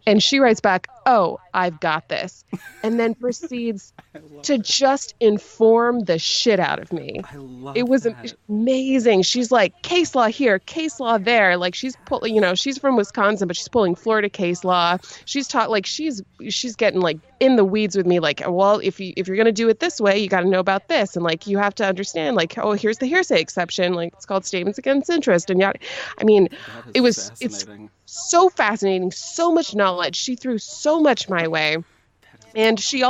And she writes back, oh, I've got this. And then proceeds to just inform the shit out of me. I love it was that. amazing. She's like, case law here, case law there. Like she's she's from Wisconsin, but she's pulling Florida case law. She's taught like she's getting like in the weeds with me. Like, well, if you're gonna do it this way, you got to know about this, and like you have to understand. Like, oh, here's the hearsay exception. Like it's called statements against interest, and yeah, I mean, it's so fascinating, so much knowledge. She threw so much my way. And she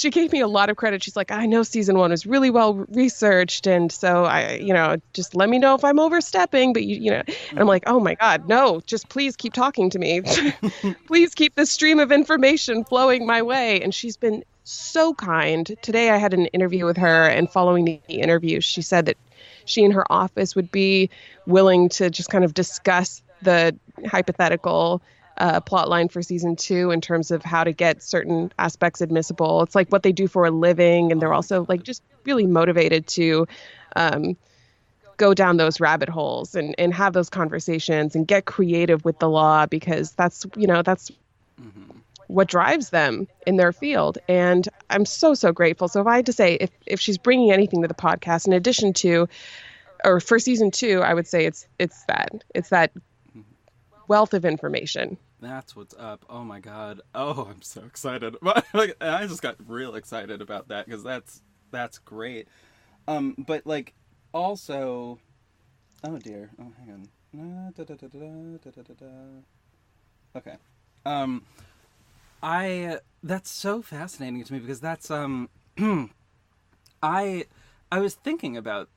gave me a lot of credit. She's like, I know season 1 was really well researched. And so just let me know if I'm overstepping, but and I'm like, oh my God, no, just please keep talking to me. Please keep this stream of information flowing my way. And she's been so kind. Today I had an interview with her, and following the interview, she said that she and her office would be willing to just kind of discuss the hypothetical plot line for season 2 in terms of how to get certain aspects admissible. It's like what they do for a living, and they're also like just really motivated to go down those rabbit holes and have those conversations and get creative with the law, because that's what drives them in their field. And I'm so grateful. So if I had to say, if she's bringing anything to the podcast in addition to, or for season 2, I would say it's that wealth of information. That's what's up. Oh my God. Oh, I'm so excited. Like, I just got real excited about that, because that's great. But like also, oh dear. Oh, hang on. Okay. That's so fascinating to me, because that's I was thinking about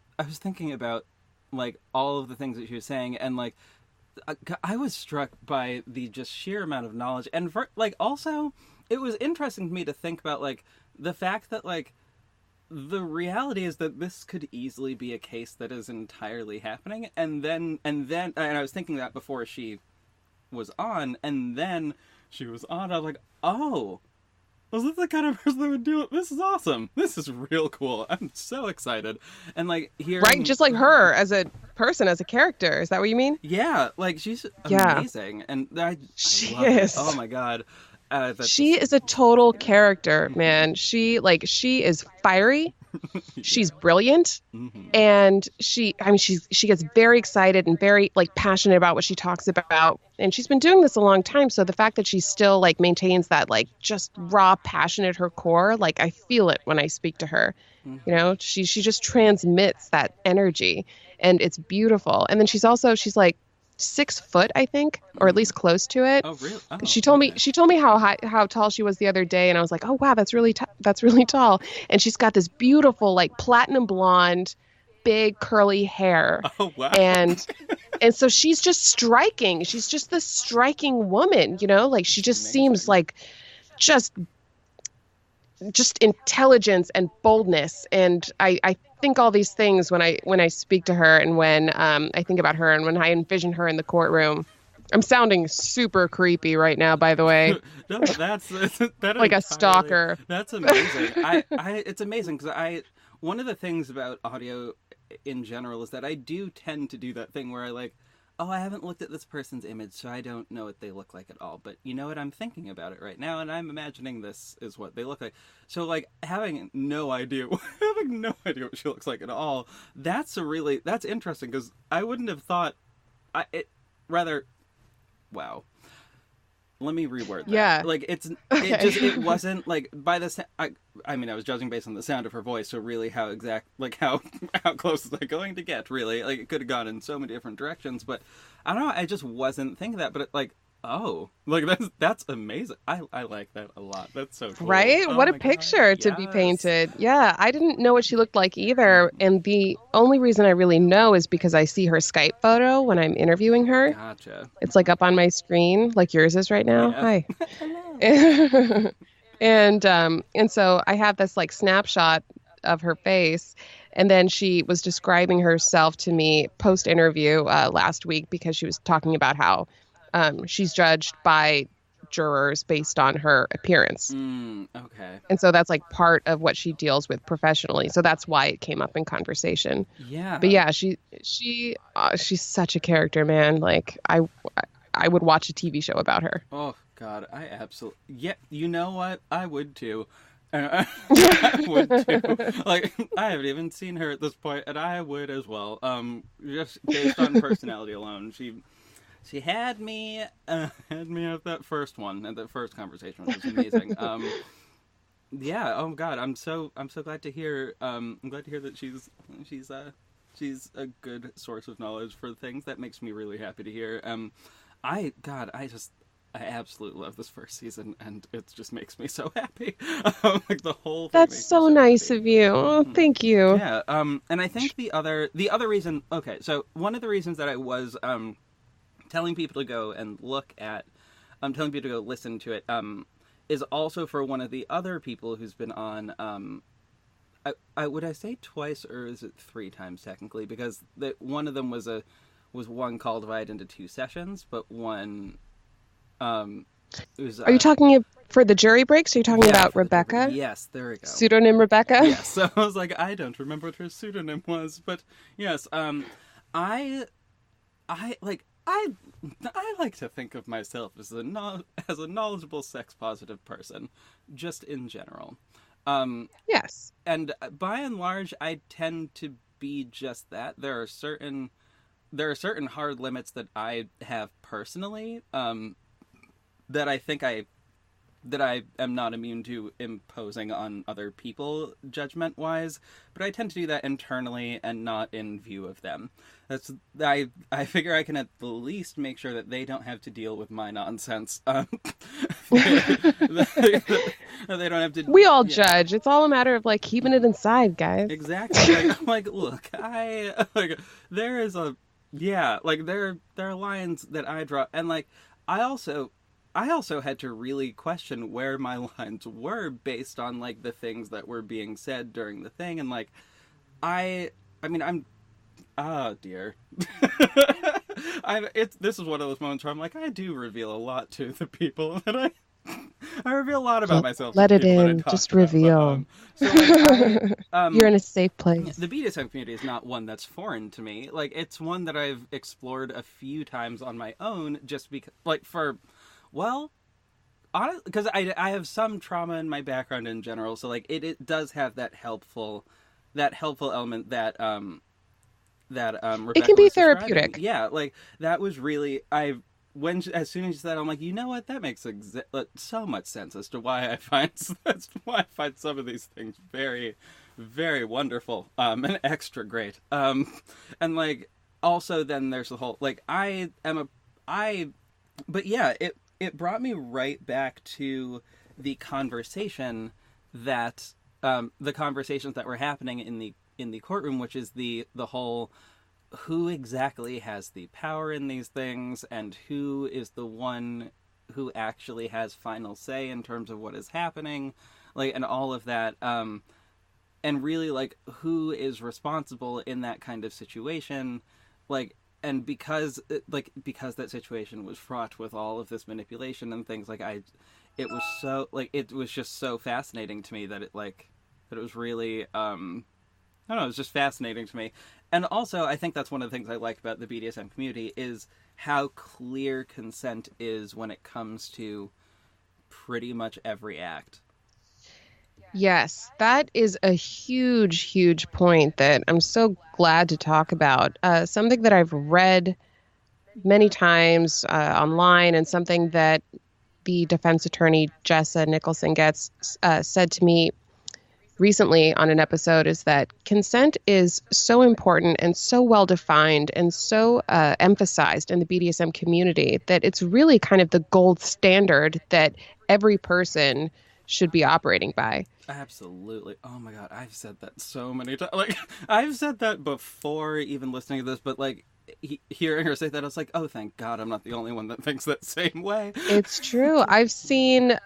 like all of the things that she was saying, and like I was struck by the just sheer amount of knowledge. And for, like, also it was interesting to me to think about like the fact that like the reality is that this could easily be a case that is entirely happening, and I was thinking that before she was on, and then she was on, I was like, oh, was this the kind of person that would do it? This is awesome. This is real cool. I'm so excited. And like hearing... Right, just like her as a person, as a character. Is that what you mean? Yeah, like she's amazing. And she love is. It. Oh my God. She is a total character, man. She is fiery. She's brilliant. And she gets very excited and very like passionate about what she talks about. And she's been doing this a long time. So the fact that she still like maintains that like just raw passion at her core, like I feel it when I speak to her. You know, she just transmits that energy, and it's beautiful. And then she's like 6 foot, I think, or at least close to it. Oh, really? Oh, she told me how tall she was the other day, and I was like, oh wow, that's really tall. And she's got this beautiful like platinum blonde, big curly hair. Oh wow. And so she's just striking. She's just this striking woman, you know, like she just seems like just intelligence and boldness. And I think all these things when I speak to her, and when I think about her, and when I envision her in the courtroom. I'm sounding super creepy right now, by the way. No, that like a stalker. That's amazing. It's amazing, because one of the things about audio in general is that I do tend to do that thing where I like, oh, I haven't looked at this person's image, so I don't know what they look like at all. But you know what? I'm thinking about it right now, and I'm imagining this is what they look like. So, like, having no idea what she looks like at all, that's interesting, because I wouldn't have thought... Wow. Let me reword that. Yeah. Like, it wasn't, like, by the... I mean, I was judging based on the sound of her voice, so really how close is I going to get, really? Like, it could have gone in so many different directions, but I don't know, I just wasn't thinking that, but that's amazing. I like that a lot. That's so cool. Right? Oh, what a picture to be painted. Yeah, I didn't know what she looked like either, and the only reason I really know is because I see her Skype photo when I'm interviewing her. Gotcha. It's like up on my screen, like yours is right now. Yeah. Hi. And so I have this like snapshot of her face, and then she was describing herself to me post interview last week, because she was talking about how she's judged by jurors based on her appearance. Okay. And so that's like part of what she deals with professionally. So that's why it came up in conversation. Yeah. But yeah, she's such a character, man. Like I would watch a TV show about her. Oh God, I absolutely. Yeah, you know what? I would too. I would too. Like, I haven't even seen her at this point, and I would as well. Just based on personality alone, she had me at that first one, at that first conversation, which was amazing. Yeah. Oh God, I'm so glad to hear. I'm glad to hear that she's a good source of knowledge for things. That makes me really happy to hear. I absolutely love this first season, and it just makes me so happy. Like the whole thing. That's so nice happy. of you. Oh, thank you. Yeah. And I think the other reason. Okay, so one of the reasons that I was telling people to go and look at, telling people to go listen to it, is also for one of the other people who's been on. I would I say twice, or is it 3 times technically? Because one of them was one call divided into 2 sessions, but one. Are you talking for the jury breaks? Are you talking about Rebecca? Yes, there we go. Pseudonym Rebecca? Yes. So I was like, I don't remember what her pseudonym was, but yes, I like to think of myself as a knowledgeable sex positive person, just in general. Yes. And by and large, I tend to be just that. There are certain hard limits that I have personally, that I think I am not immune to imposing on other people judgment wise, but I tend to do that internally and not in view of them. I figure I can at the least make sure that they don't have to deal with my nonsense. They don't have to. We all judge. It's all a matter of like keeping it inside, guys. Exactly. Like, look, there is there are lines that I draw, and like I also had to really question where my lines were based on like the things that were being said during the thing, and like oh dear. This is one of those moments where I'm like, I do reveal a lot to the people that I reveal a lot about myself. Let it in. Just reveal. You're in a safe place. The BDSM community is not one that's foreign to me. Like, it's one that I've explored a few times on my own, just because, like, because I have some trauma in my background in general, so like it does have that helpful element that Rebecca it can be was therapeutic. describing. Yeah, like that was really as soon as you said, I'm like, you know what, that makes so much sense as to why I find some of these things very, very wonderful and extra great. And like also then there's the whole like but yeah, it brought me right back to the conversation that the conversations that were happening in the courtroom, which is the whole who exactly has the power in these things and who is the one who actually has final say in terms of what is happening, like, and all of that, and really like who is responsible in that kind of situation, like, and because that situation was fraught with all of this manipulation and things, like it was just so fascinating to me that it was really I don't know, it was just fascinating to me. And also, I think that's one of the things I like about the BDSM community is how clear consent is when it comes to pretty much every act. Yes, that is a huge, huge point that I'm so glad to talk about. Something that I've read many times online, and something that the defense attorney Jessa Nicholson Getz said to me recently on an episode, is that consent is so important and so well defined and so emphasized in the BDSM community that it's really kind of the gold standard that every person should be operating by. Absolutely. Oh my God, I've said that so many times. Like, I've said that before even listening to this, but like hearing her say that, I was like, oh, thank God I'm not the only one that thinks that same way. It's true. I've seen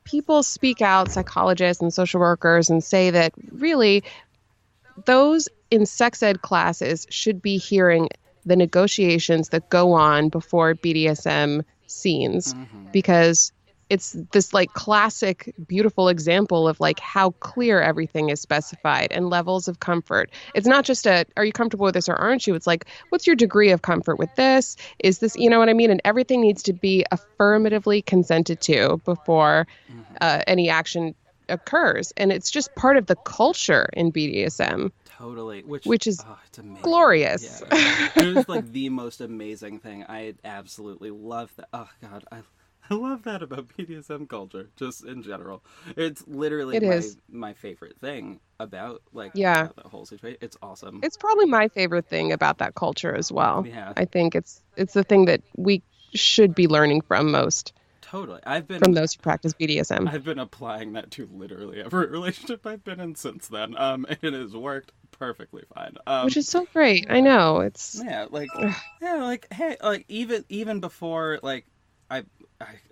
people speak out, psychologists and social workers, and say that really those in sex ed classes should be hearing the negotiations that go on before BDSM scenes because it's this like classic, beautiful example of like how clear everything is specified and levels of comfort. It's not just are you comfortable with this or aren't you? It's like, what's your degree of comfort with this? Is this, you know what I mean? And everything needs to be affirmatively consented to before any action occurs. And it's just part of the culture in BDSM. Totally. Which is it's amazing. Glorious. Yeah. It was like the most amazing thing. I absolutely love that. Oh, God. I love that about BDSM culture, just in general. It's literally my favorite thing about the whole situation. It's awesome. It's probably my favorite thing about that culture as well. Yeah. I think it's the thing that we should be learning from most. Totally. From those who practice BDSM. I've been applying that to literally every relationship I've been in since then. And it has worked perfectly fine. Which is so great. I know. It's hey, even before a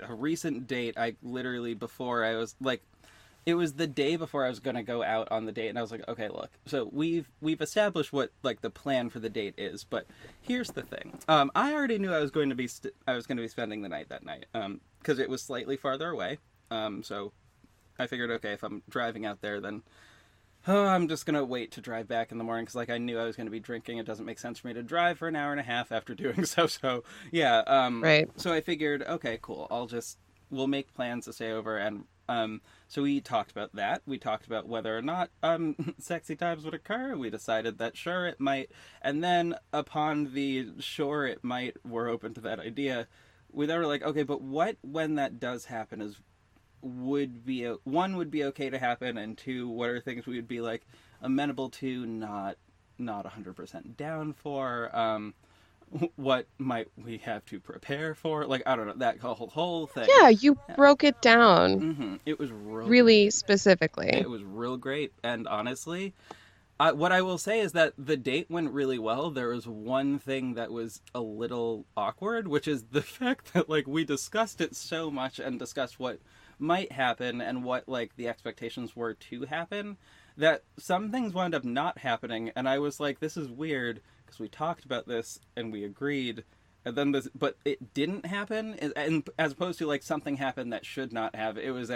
recent date, it was the day before I was going to go out on the date, and I was like, okay, look, so we've established what the plan for the date is, but here's the thing. I already knew I was going to be spending the night that night, because it was slightly farther away. So I figured, okay, if I'm driving out there, then I'm just going to wait to drive back in the morning, because I knew I was going to be drinking. It doesn't make sense for me to drive for an hour and a half after doing so. So yeah. Right. So I figured, okay, cool. We'll make plans to stay over, and so we talked about that. We talked about whether or not sexy times would occur. We decided that sure, it might. And then upon the sure it might, we're open to that idea. We then were like, okay, but what when that does happen would be okay to happen, and two, what are things we would be amenable to, not 100% down for. What might we have to prepare for? I don't know, that whole thing. Yeah, you broke it down. Mm-hmm. It was really specifically. It was real great, and honestly, what I will say is that the date went really well. There was one thing that was a little awkward, which is the fact that we discussed it so much and discussed what might happen and what the expectations were to happen, that some things wound up not happening, and I was like, this is weird, because we talked about this and we agreed, and then but it didn't happen, and as opposed to something happened that should not have. It was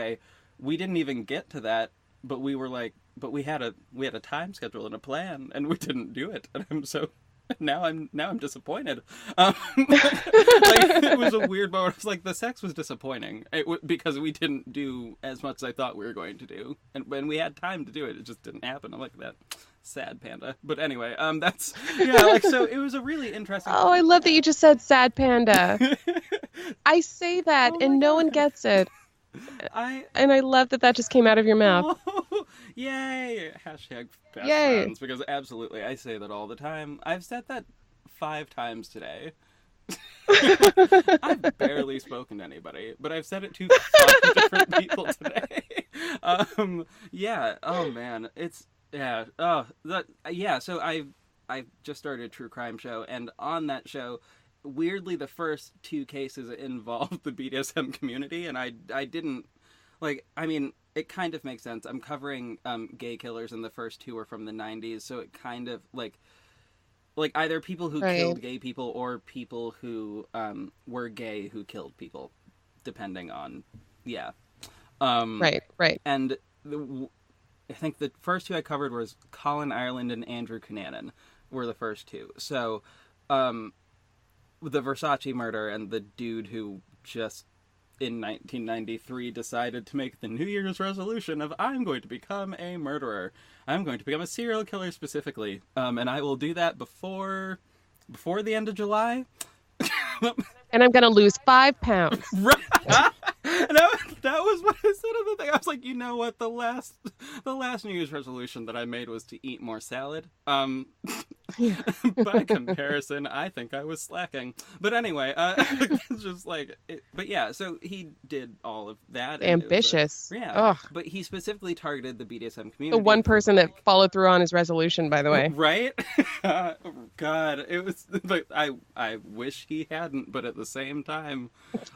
we didn't even get to that, but we were but we had a time schedule and a plan, and we didn't do it, and I'm so now I'm disappointed. It was a weird moment. It was the sex was disappointing because we didn't do as much as I thought we were going to do, and when we had time to do it, it just didn't happen. I'm like, that sad panda. But anyway, that's so it was a really interesting. Oh, I love that you just said sad panda. I say that and no one gets it. And I love that just came out of your mouth. Oh, yay! Hashtag best friends, because absolutely, I say that all the time. I've said that 5 times today. I've barely spoken to anybody, but I've said it to 5 different people today. Yeah. Oh man, it's yeah. Oh, yeah. So I just started a true crime show, and on that show, weirdly, the first 2 cases involved the BDSM community, and I didn't I mean, it kind of makes sense. I'm covering gay killers, and the first 2 are from the 90s, so it kind of either people who killed gay people or people who were gay who killed people, depending on right. And I think the first 2 I covered was Colin Ireland and Andrew Cunanan were the first 2. So the Versace murder, and the dude who just in 1993 decided to make the New Year's resolution of, I'm going to become a murderer. I'm going to become a serial killer specifically. And I will do that before the end of July. And I'm going to lose 5 pounds. Right. That was what I said on the thing. I was like, you know what? The last New Year's resolution that I made was to eat more salad. By comparison, I think I was slacking. But anyway, it's just but yeah, so he did all of that. Ambitious. Yeah. Ugh. But he specifically targeted the BDSM community. The one person that followed through on his resolution, by the way. Right? God, it was I wish he hadn't, but at the same time,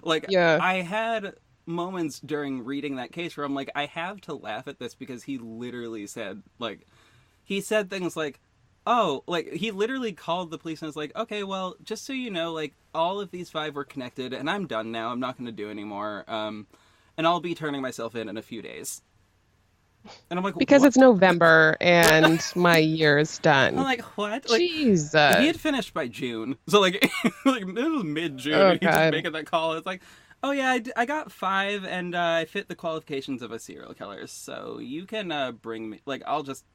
I had moments during reading that case where I'm like, I have to laugh at this, because he literally said, he said things like, oh, like, he literally called the police and was like, okay, well, just so you know, like, all of these 5 were connected, and I'm done now. I'm not going to do anymore. And I'll be turning myself in a few days. And I'm like, Because what? it's November and my year's done. I'm like, what? Like, Jesus. he had finished by June. So, like, like it was mid-June, Oh, and he's just God. making that call. It's like, oh, yeah, I got 5, and I fit the qualifications of a serial killer. So you can bring me, like, I'll just,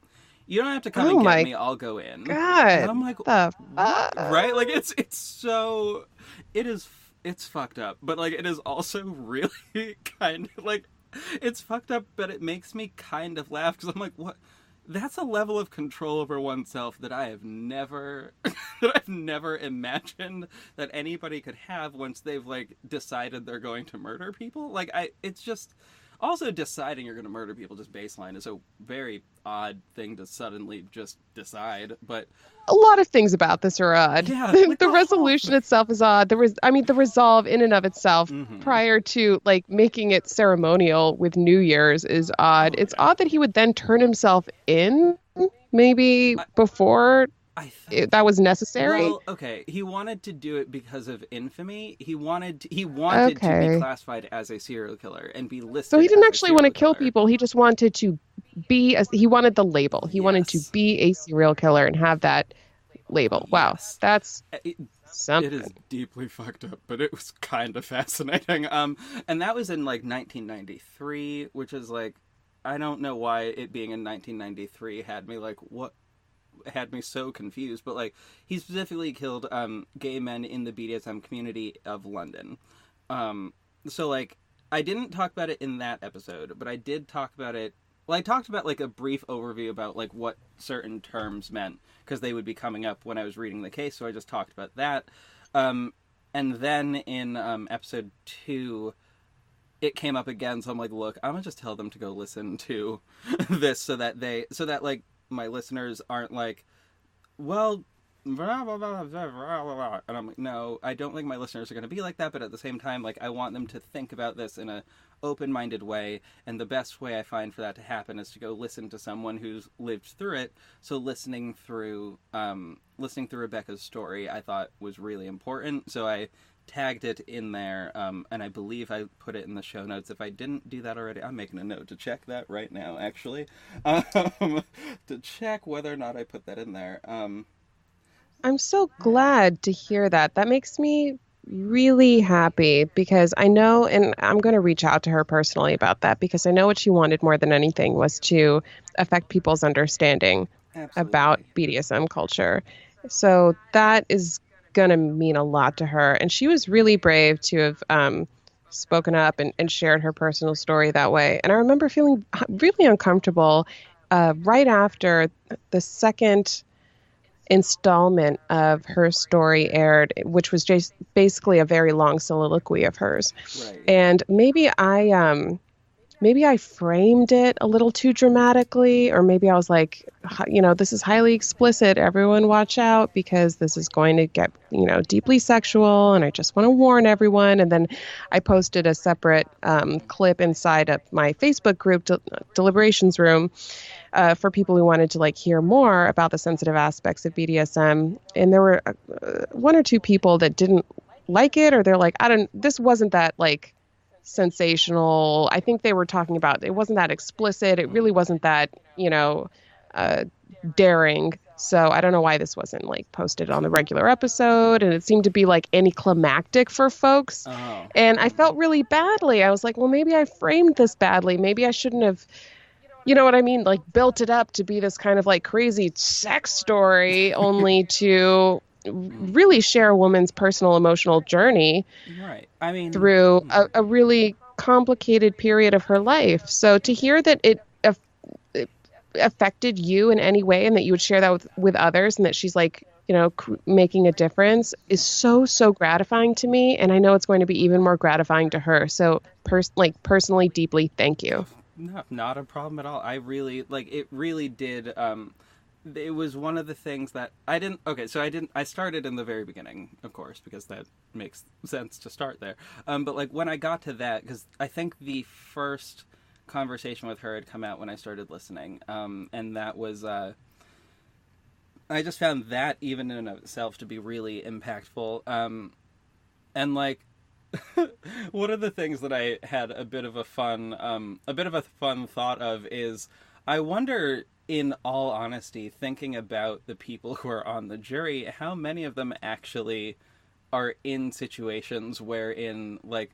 you don't have to come Oh and my get me. I'll go in. God. And I'm like, the what? fuck? Right? Like, it's so, it's fucked up. But, like, it is also really kind of, like, it's fucked up, but it makes me kind of laugh, because I'm like, what? That's a level of control over oneself that I have never that I've never imagined that anybody could have once they've, like, decided they're going to murder people. Like, it's just, also deciding you're going to murder people, just baseline, is a very odd thing to suddenly just decide. But A lot of things about this are odd. Yeah, the like the whole resolution itself is odd. The resolve in and of itself Mhm. prior to like making it ceremonial with New Year's is odd. Oh, It's yeah. odd that he would then turn himself in maybe before I thought, that was necessary. well, okay, he wanted to do it because of infamy. He wanted to be Okay. classified as a serial killer and be listed. So he didn't as a actually want to serial kill killer. people. He just wanted to he wanted the label. He wanted to Yes. be a serial killer and have that label. Wow. Yes. That's It something. is deeply fucked up, but it was kind of fascinating. And that was in, like, 1993, which is, like, I don't know why it being in 1993 had me, like, what had me so confused, but, like, he specifically killed gay men in the BDSM community of London. So, like, I didn't talk about it in that episode, but I did talk about it. Well, I talked about, like, a brief overview about, like, what certain terms meant, because they would be coming up when I was reading the case, so I just talked about that. And then in episode 2, it came up again, so I'm like, look, I'm gonna just tell them to go listen to this so that, like, my listeners aren't like, well, blah, blah, blah, blah, blah, blah. And I'm like, no, I don't think my listeners are going to be like that, but at the same time, like, I want them to think about this in a open-minded way, and the best way I find for that to happen is to go listen to someone who's lived through it. So listening through Rebecca's story, I thought was really important, so I tagged it in there, and I believe I put it in the show notes. If I didn't do that already, I'm making a note to check that right now, actually, to check whether or not I put that in there. I'm so glad to hear that. That makes me really happy because I know, and I'm going to reach out to her personally about that because I know what she wanted more than anything was to affect people's understanding about Absolutely. BDSM culture. So that is going to mean a lot to her. And she was really brave to have spoken up and shared her personal story that way. And I remember feeling really uncomfortable right after the second installment of her story aired, which was just basically a very long soliloquy of hers. Right. And maybe I framed it a little too dramatically, or maybe I was like, this is highly explicit. Everyone watch out because this is going to get, deeply sexual. And I just want to warn everyone. And then I posted a separate clip inside of my Facebook group, Deliberations Room, for people who wanted to hear more about the sensitive aspects of BDSM. And there were one or two people that didn't like it, or they're like, this wasn't that sensational. I think they were talking about it wasn't that explicit. It really wasn't that, daring. So I don't know why this wasn't posted on the regular episode. And it seemed to be anticlimactic for folks. Oh. And I felt really badly. I was like, well, maybe I framed this badly. Maybe I shouldn't have, you know what I mean? Built it up to be this kind of crazy sex story only to really share a woman's personal emotional journey. Right. I mean, through a really complicated period of her life. So to hear that it affected you in any way and that you would share that with others and that she's making a difference is so, so gratifying to me. And I know it's going to be even more gratifying to her. So personally, deeply, thank you. No, not a problem at all. I really, it really did, it was one of the things that I started in the very beginning, of course, because that makes sense to start there. But when I got to that, because I think the first conversation with her had come out when I started listening, and that was, I just found that even in and of itself to be really impactful. And like, one of the things that I had a bit of a fun thought of is, I wonder, in all honesty, thinking about the people who are on the jury, how many of them actually are in situations wherein like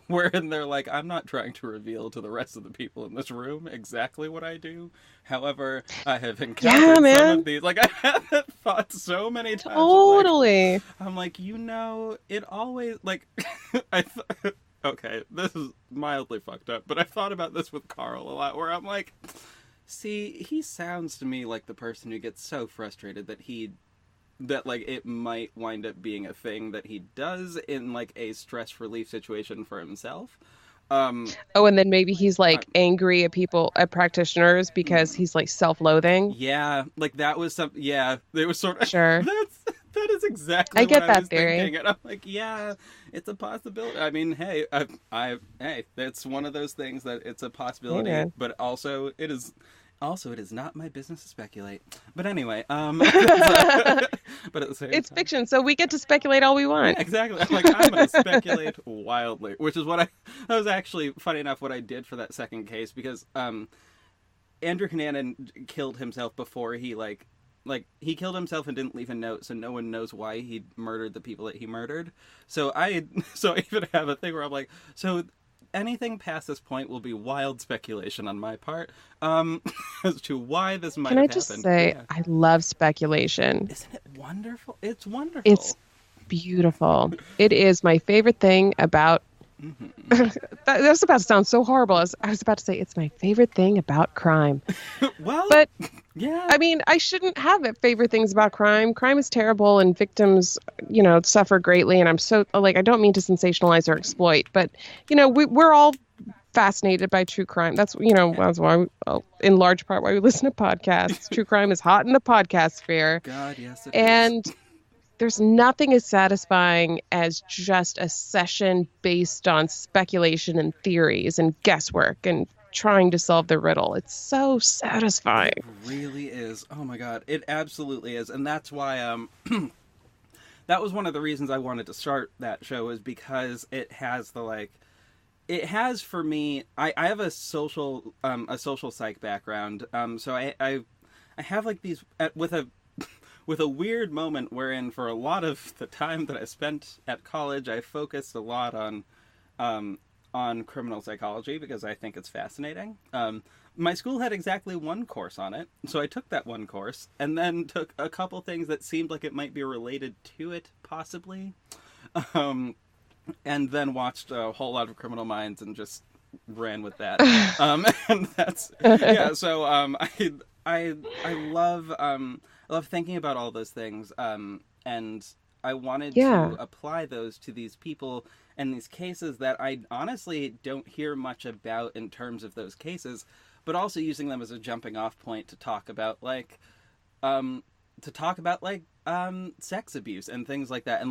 wherein they're like, I'm not trying to reveal to the rest of the people in this room exactly what I do. However, I have encountered some of these. Like, I had that thought so many times. Totally. Like, I'm like, it always, like, okay, this is mildly fucked up, but I thought about this with Carl a lot, where I'm like, see, he sounds to me like the person who gets so frustrated that like it might wind up being a thing that he does in like a stress relief situation for himself. And then maybe he's like angry at practitioners because he's like self-loathing. Yeah, like that was it was sort of sure. That is exactly what I was thinking, and I'm like, yeah, it's a possibility. I mean, hey, hey, it's one of those things that it's a possibility, but also it is not my business to speculate. But anyway, but at the same it's time, fiction, so we get to speculate all we want. Yeah, exactly. I'm like, I'm going to speculate wildly, which is that was actually, funny enough, what I did for that second case, because Andrew Cunanan killed himself before he, he killed himself and didn't leave a note, so no one knows why he murdered the people that he murdered. So I even have a thing where I'm like, so anything past this point will be wild speculation on my part as to why this might have happened. Can I just say, I love speculation. Isn't it wonderful? It's wonderful. It's beautiful. It is my favorite thing about... that was about to sound so horrible. I was about to say, it's my favorite thing about crime. Well, but yeah, I mean, I shouldn't have favorite things about crime. Crime is terrible, and victims, suffer greatly. And I'm so I don't mean to sensationalize or exploit, but we're all fascinated by true crime. That's that's why, in large part, why we listen to podcasts. True crime is hot in the podcast sphere. God, yes, it and is. There's nothing as satisfying as just a session based on speculation and theories and guesswork and trying to solve the riddle. It's so satisfying. It really is. Oh my God. It absolutely is. And that's why that was one of the reasons I wanted to start that show, is because it has it has, for me, I have a social psych background. So I have like these with a weird moment wherein, for a lot of the time that I spent at college, I focused a lot on criminal psychology because I think it's fascinating. My school had exactly one course on it, so I took that one course and then took a couple things that seemed like it might be related to it, possibly, and then watched a whole lot of Criminal Minds and just ran with that. And that's So I love thinking about all those things, and I wanted to apply those to these people and these cases that I honestly don't hear much about in terms of those cases, but also using them as a jumping off point to talk about sex abuse and things like that, and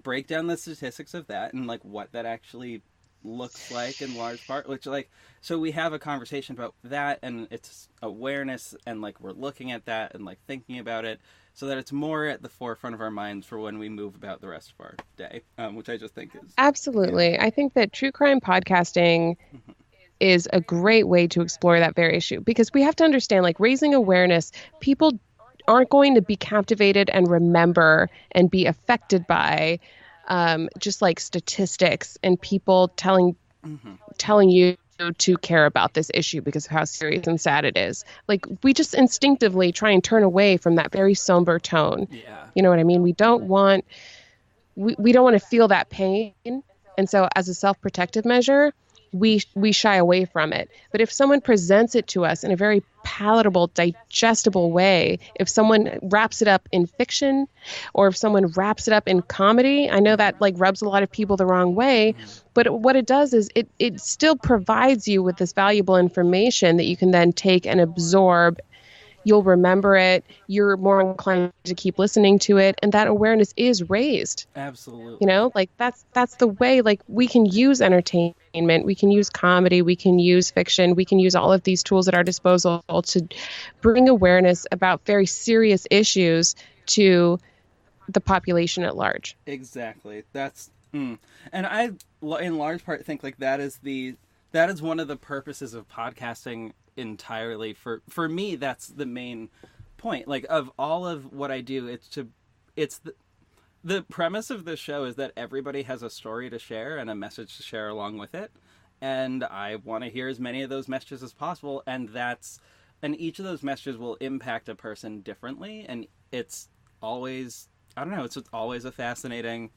break down the statistics of that and what that actually looks like in large part, which so we have a conversation about that, and it's awareness, and we're looking at that and thinking about it so that it's more at the forefront of our minds for when we move about the rest of our day, which I just think is absolutely. I think that true crime podcasting is a great way to explore that very issue, because we have to understand, raising awareness, people aren't going to be captivated and remember and be affected by just statistics and people telling you to care about this issue because of how serious and sad it is. We just instinctively try and turn away from that very somber tone. Yeah. You know what I mean? We don't want to feel that pain. And so as a self-protective measure, we shy away from it. But if someone presents it to us in a very palatable, digestible way, if someone wraps it up in fiction, or if someone wraps it up in comedy, I know that rubs a lot of people the wrong way, but what it does is it still provides you with this valuable information that you can then take and absorb you'll remember it, you're more inclined to keep listening to it, and that awareness is raised. Absolutely. You know, like that's the way, like, we can use entertainment, we can use comedy, we can use fiction, we can use all of these tools at our disposal to bring awareness about very serious issues to the population at large. Exactly. That's and I, in large part, think like that is one of the purposes of podcasting entirely. For me, that's the main point. Like, of all of what I do, it's the premise of this show is that everybody has a story to share and a message to share along with it, and I want to hear as many of those messages as possible, and each of those messages will impact a person differently, and it's always, I don't know, it's always a fascinating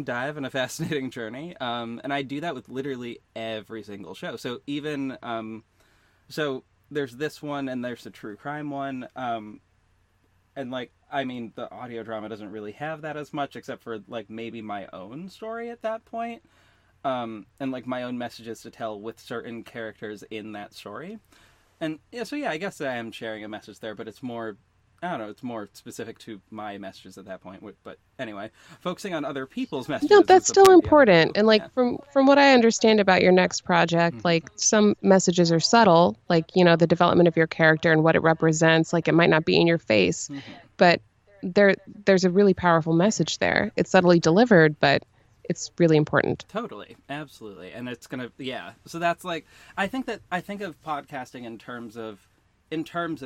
dive and a fascinating journey. And I do that with literally every single show. So even, so there's this one and there's the true crime one. And like, I mean, the audio drama doesn't really have that as much, except for like maybe my own story at that point. And like my own messages to tell with certain characters in that story. And yeah, so yeah, I guess I am sharing a message there, but it's more, I don't know, it's more specific to my messages at that point. But anyway, focusing on other people's messages. No, that's still important. And like, yeah. from what I understand about your next project, like, some messages are subtle, like, you know, the development of your character and what it represents. Like, it might not be in your face, but there's a really powerful message there. It's subtly delivered, but it's really important. Totally. Absolutely. And it's gonna, yeah. So that's like, I think of podcasting in terms of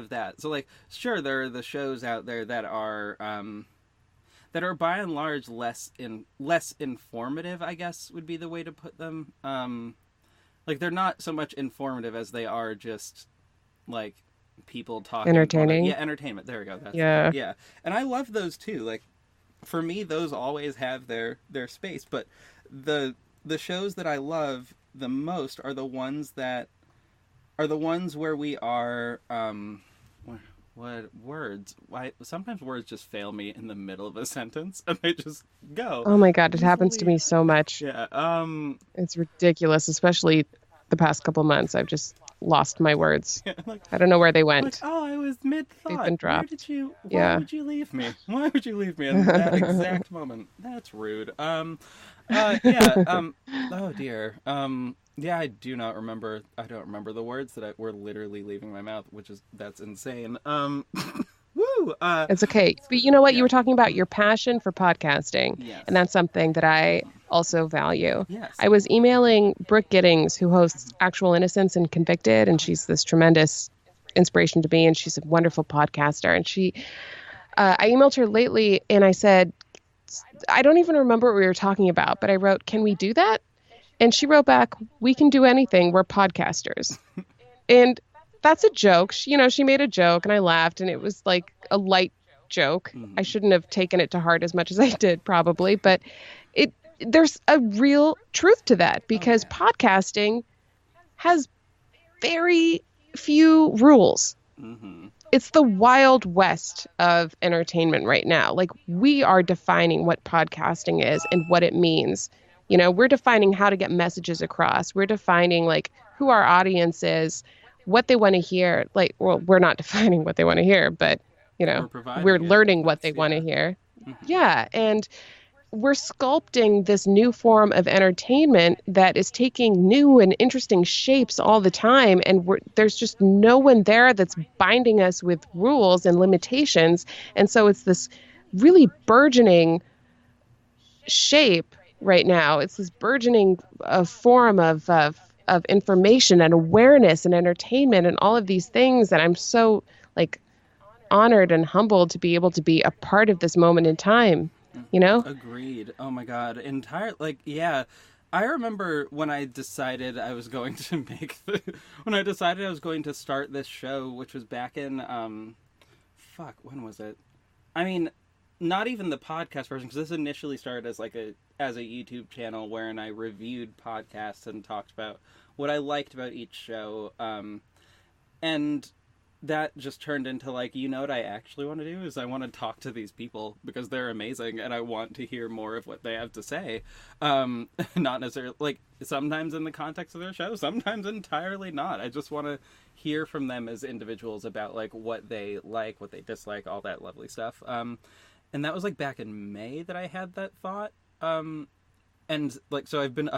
that. So like, sure, there are the shows out there that are by and large less informative, I guess would be the way to put them. Like, they're not so much informative as they are just like people talking. Entertaining. Yeah, entertainment. There we go. Yeah. And I love those too. Like, for me, those always have their space. But the shows that I love the most are the ones where we are, what words? Why sometimes words just fail me in the middle of a sentence and they just go. Oh my God, it happens to me so much. Yeah. It's ridiculous, especially the past couple months. I've just lost my words. Yeah, like, I don't know where they went. Like, oh, I was mid-thought. They've been dropped. Why would you leave me? Why would you leave me in that exact moment? That's rude. Yeah. Oh dear. Yeah, I don't remember the words that were literally leaving my mouth, that's insane. Woo! It's okay. But you know what? Yeah. You were talking about your passion for podcasting. Yes. And that's something that I also value. Yes. I was emailing Brooke Giddings, who hosts Actual Innocence and Convicted, and she's this tremendous inspiration to me, and she's a wonderful podcaster. And I emailed her lately, and I said, I don't even remember what we were talking about, but I wrote, can we do that? And she wrote back, we can do anything. We're podcasters. And that's a joke. She made a joke, and I laughed, and it was like a light joke. I shouldn't have taken it to heart as much as I did, probably, but there's a real truth to that, because podcasting has very few rules. It's the Wild West of entertainment right now. Like, we are defining what podcasting is and what it means. You know, we're defining how to get messages across. We're defining like who our audience is, what they want to hear. Like, well, we're not defining what they want to hear, but we're learning what they want to hear. Yeah. And we're sculpting this new form of entertainment that is taking new and interesting shapes all the time. And there's just no one there that's binding us with rules and limitations. And so it's this really burgeoning shape right now. It's this burgeoning form of information and awareness and entertainment and all of these things. And I'm so like honored and humbled to be able to be a part of this moment in time. You know? Agreed. Oh my God. Yeah. I remember when I decided I was going to start this show, which was back in, when was it? I mean, not even the podcast version, because this initially started as a YouTube channel wherein I reviewed podcasts and talked about what I liked about each show. And that just turned into like, you know what I actually want to do is I want to talk to these people because they're amazing and I want to hear more of what they have to say. Not necessarily like sometimes in the context of their show, sometimes entirely not. I just want to hear from them as individuals about like what they like, what they dislike, all that lovely stuff. And that was like back in May that I had that thought. And like, so I've been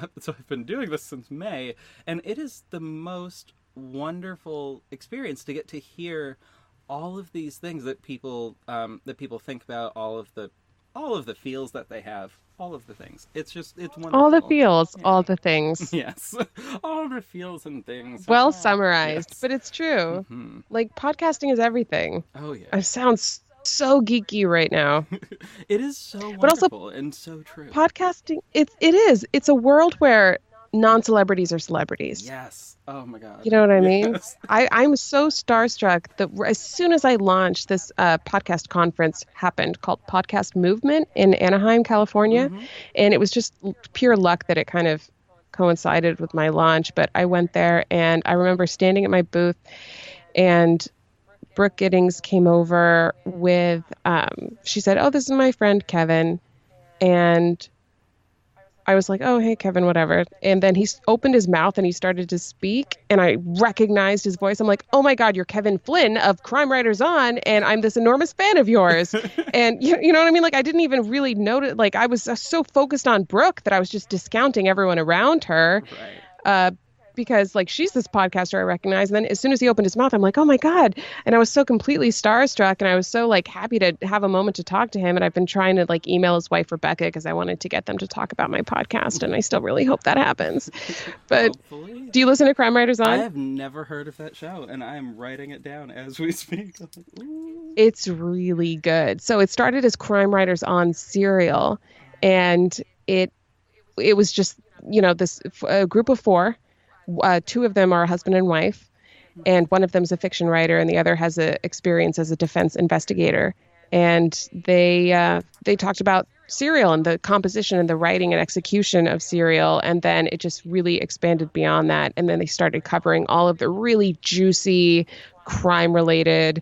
doing this since May, and it is the most wonderful experience to get to hear all of these things that people think about, all of the feels that they have, all of the things. It's wonderful. All the feels, yeah. All the things. Yes, all the feels and things. Well summarized, yes. But it's true. Mm-hmm. Like podcasting is everything. Oh yeah. I sound so geeky right now. It is so wonderful, but also, and so true. Podcasting, it is. It's a world where non-celebrities are celebrities. Yes. Oh my God. You know what I mean? Yes. I'm so starstruck that as soon as I launched, this podcast conference happened called Podcast Movement in Anaheim, California. Mm-hmm. And it was just pure luck that it kind of coincided with my launch. But I went there and I remember standing at my booth and Brooke Giddings came over with, she said, "Oh, this is my friend Kevin." And I was like, "Oh, hey, Kevin, whatever." And then he opened his mouth and he started to speak and I recognized his voice. I'm like, "Oh my God, you're Kevin Flynn of Crime Writers On. And I'm this enormous fan of yours." And you know what I mean? Like, I didn't even really notice, like I was so focused on Brooke that I was just discounting everyone around her. Right. Because like she's this podcaster I recognize. And then as soon as he opened his mouth, I'm like, "Oh my God." And I was so completely starstruck and I was so like happy to have a moment to talk to him. And I've been trying to like email his wife, Rebecca, because I wanted to get them to talk about my podcast. And I still really hope that happens. But hopefully. Do you listen to Crime Writers On? I have never heard of that show and I'm writing it down as we speak. It's really good. So it started as Crime Writers On Serial. And it was just, you know, this group of four. Two of them are a husband and wife, and one of them is a fiction writer, and the other has experience as a defense investigator. And they talked about Serial and the composition and the writing and execution of Serial, and then it just really expanded beyond that. And then they started covering all of the really juicy crime-related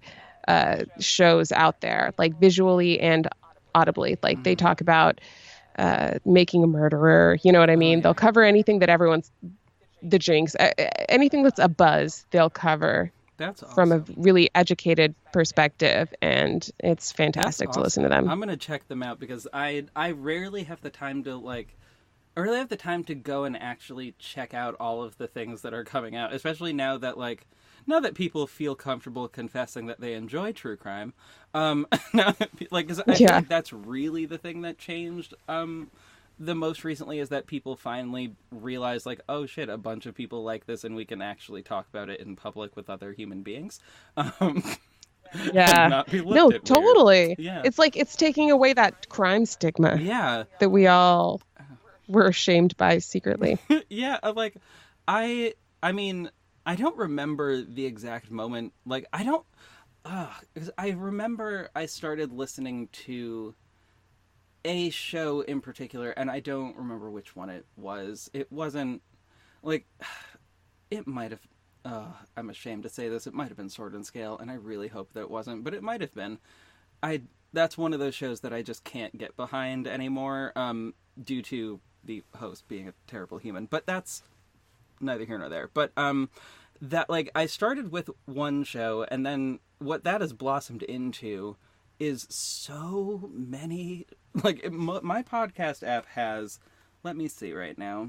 shows out there, like visually and audibly. Like they talk about Making a Murderer, you know what I mean? They'll cover anything that everyone's the Jinx, anything that's a buzz, they'll cover. That's awesome. From a really educated perspective, and it's fantastic to listen to them. I'm gonna check them out because I rarely have the time to go and actually check out all of the things that are coming out, especially now that people feel comfortable confessing that they enjoy true crime. Now that, like, 'cause I feel like that's really the thing that changed. The most recently is that people finally realize, like, oh shit, a bunch of people like this and we can actually talk about it in public with other human beings. Yeah. Not be looked no, at totally. Weird. Yeah. It's like it's taking away that crime stigma. Yeah. That we all were ashamed by secretly. Yeah, like I mean, I don't remember the exact moment. Like I remember I started listening to a show in particular, and I don't remember which one it was. It wasn't, like, it might have, I'm ashamed to say this, it might have been Sword and Scale, and I really hope that it wasn't, but it might have been. That's one of those shows that I just can't get behind anymore, due to the host being a terrible human, but that's neither here nor there. But, that, like, I started with one show, and then what that has blossomed into is so many, like, my podcast app has, let me see right now,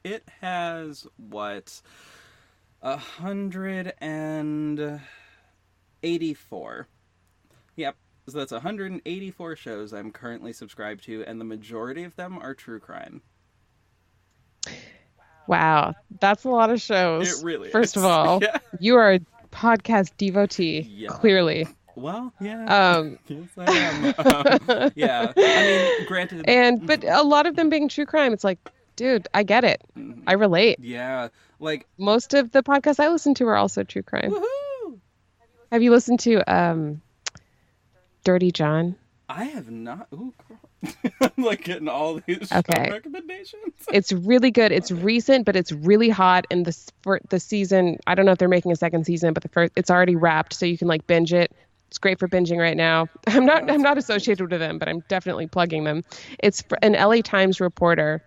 it has, 184. Yep, so that's 184 shows I'm currently subscribed to, and the majority of them are true crime. Wow, that's a lot of shows. It really First is. of all, yeah. You are a podcast devotee, clearly. Well, yeah. Yes, I am. Yeah. I mean, granted. But a lot of them being true crime, it's like, dude, I get it. I relate. Yeah. Like, most of the podcasts I listen to are also true crime. Woohoo! Have you listened to Dirty John? I have not. Ooh, girl. I'm like getting all these show Okay. recommendations. It's really good. It's recent, but it's really hot. And for the season, I don't know if they're making a second season, but it's already wrapped, so you can like binge it. It's great for binging right now. I'm not associated with them, but I'm definitely plugging them. It's an LA Times reporter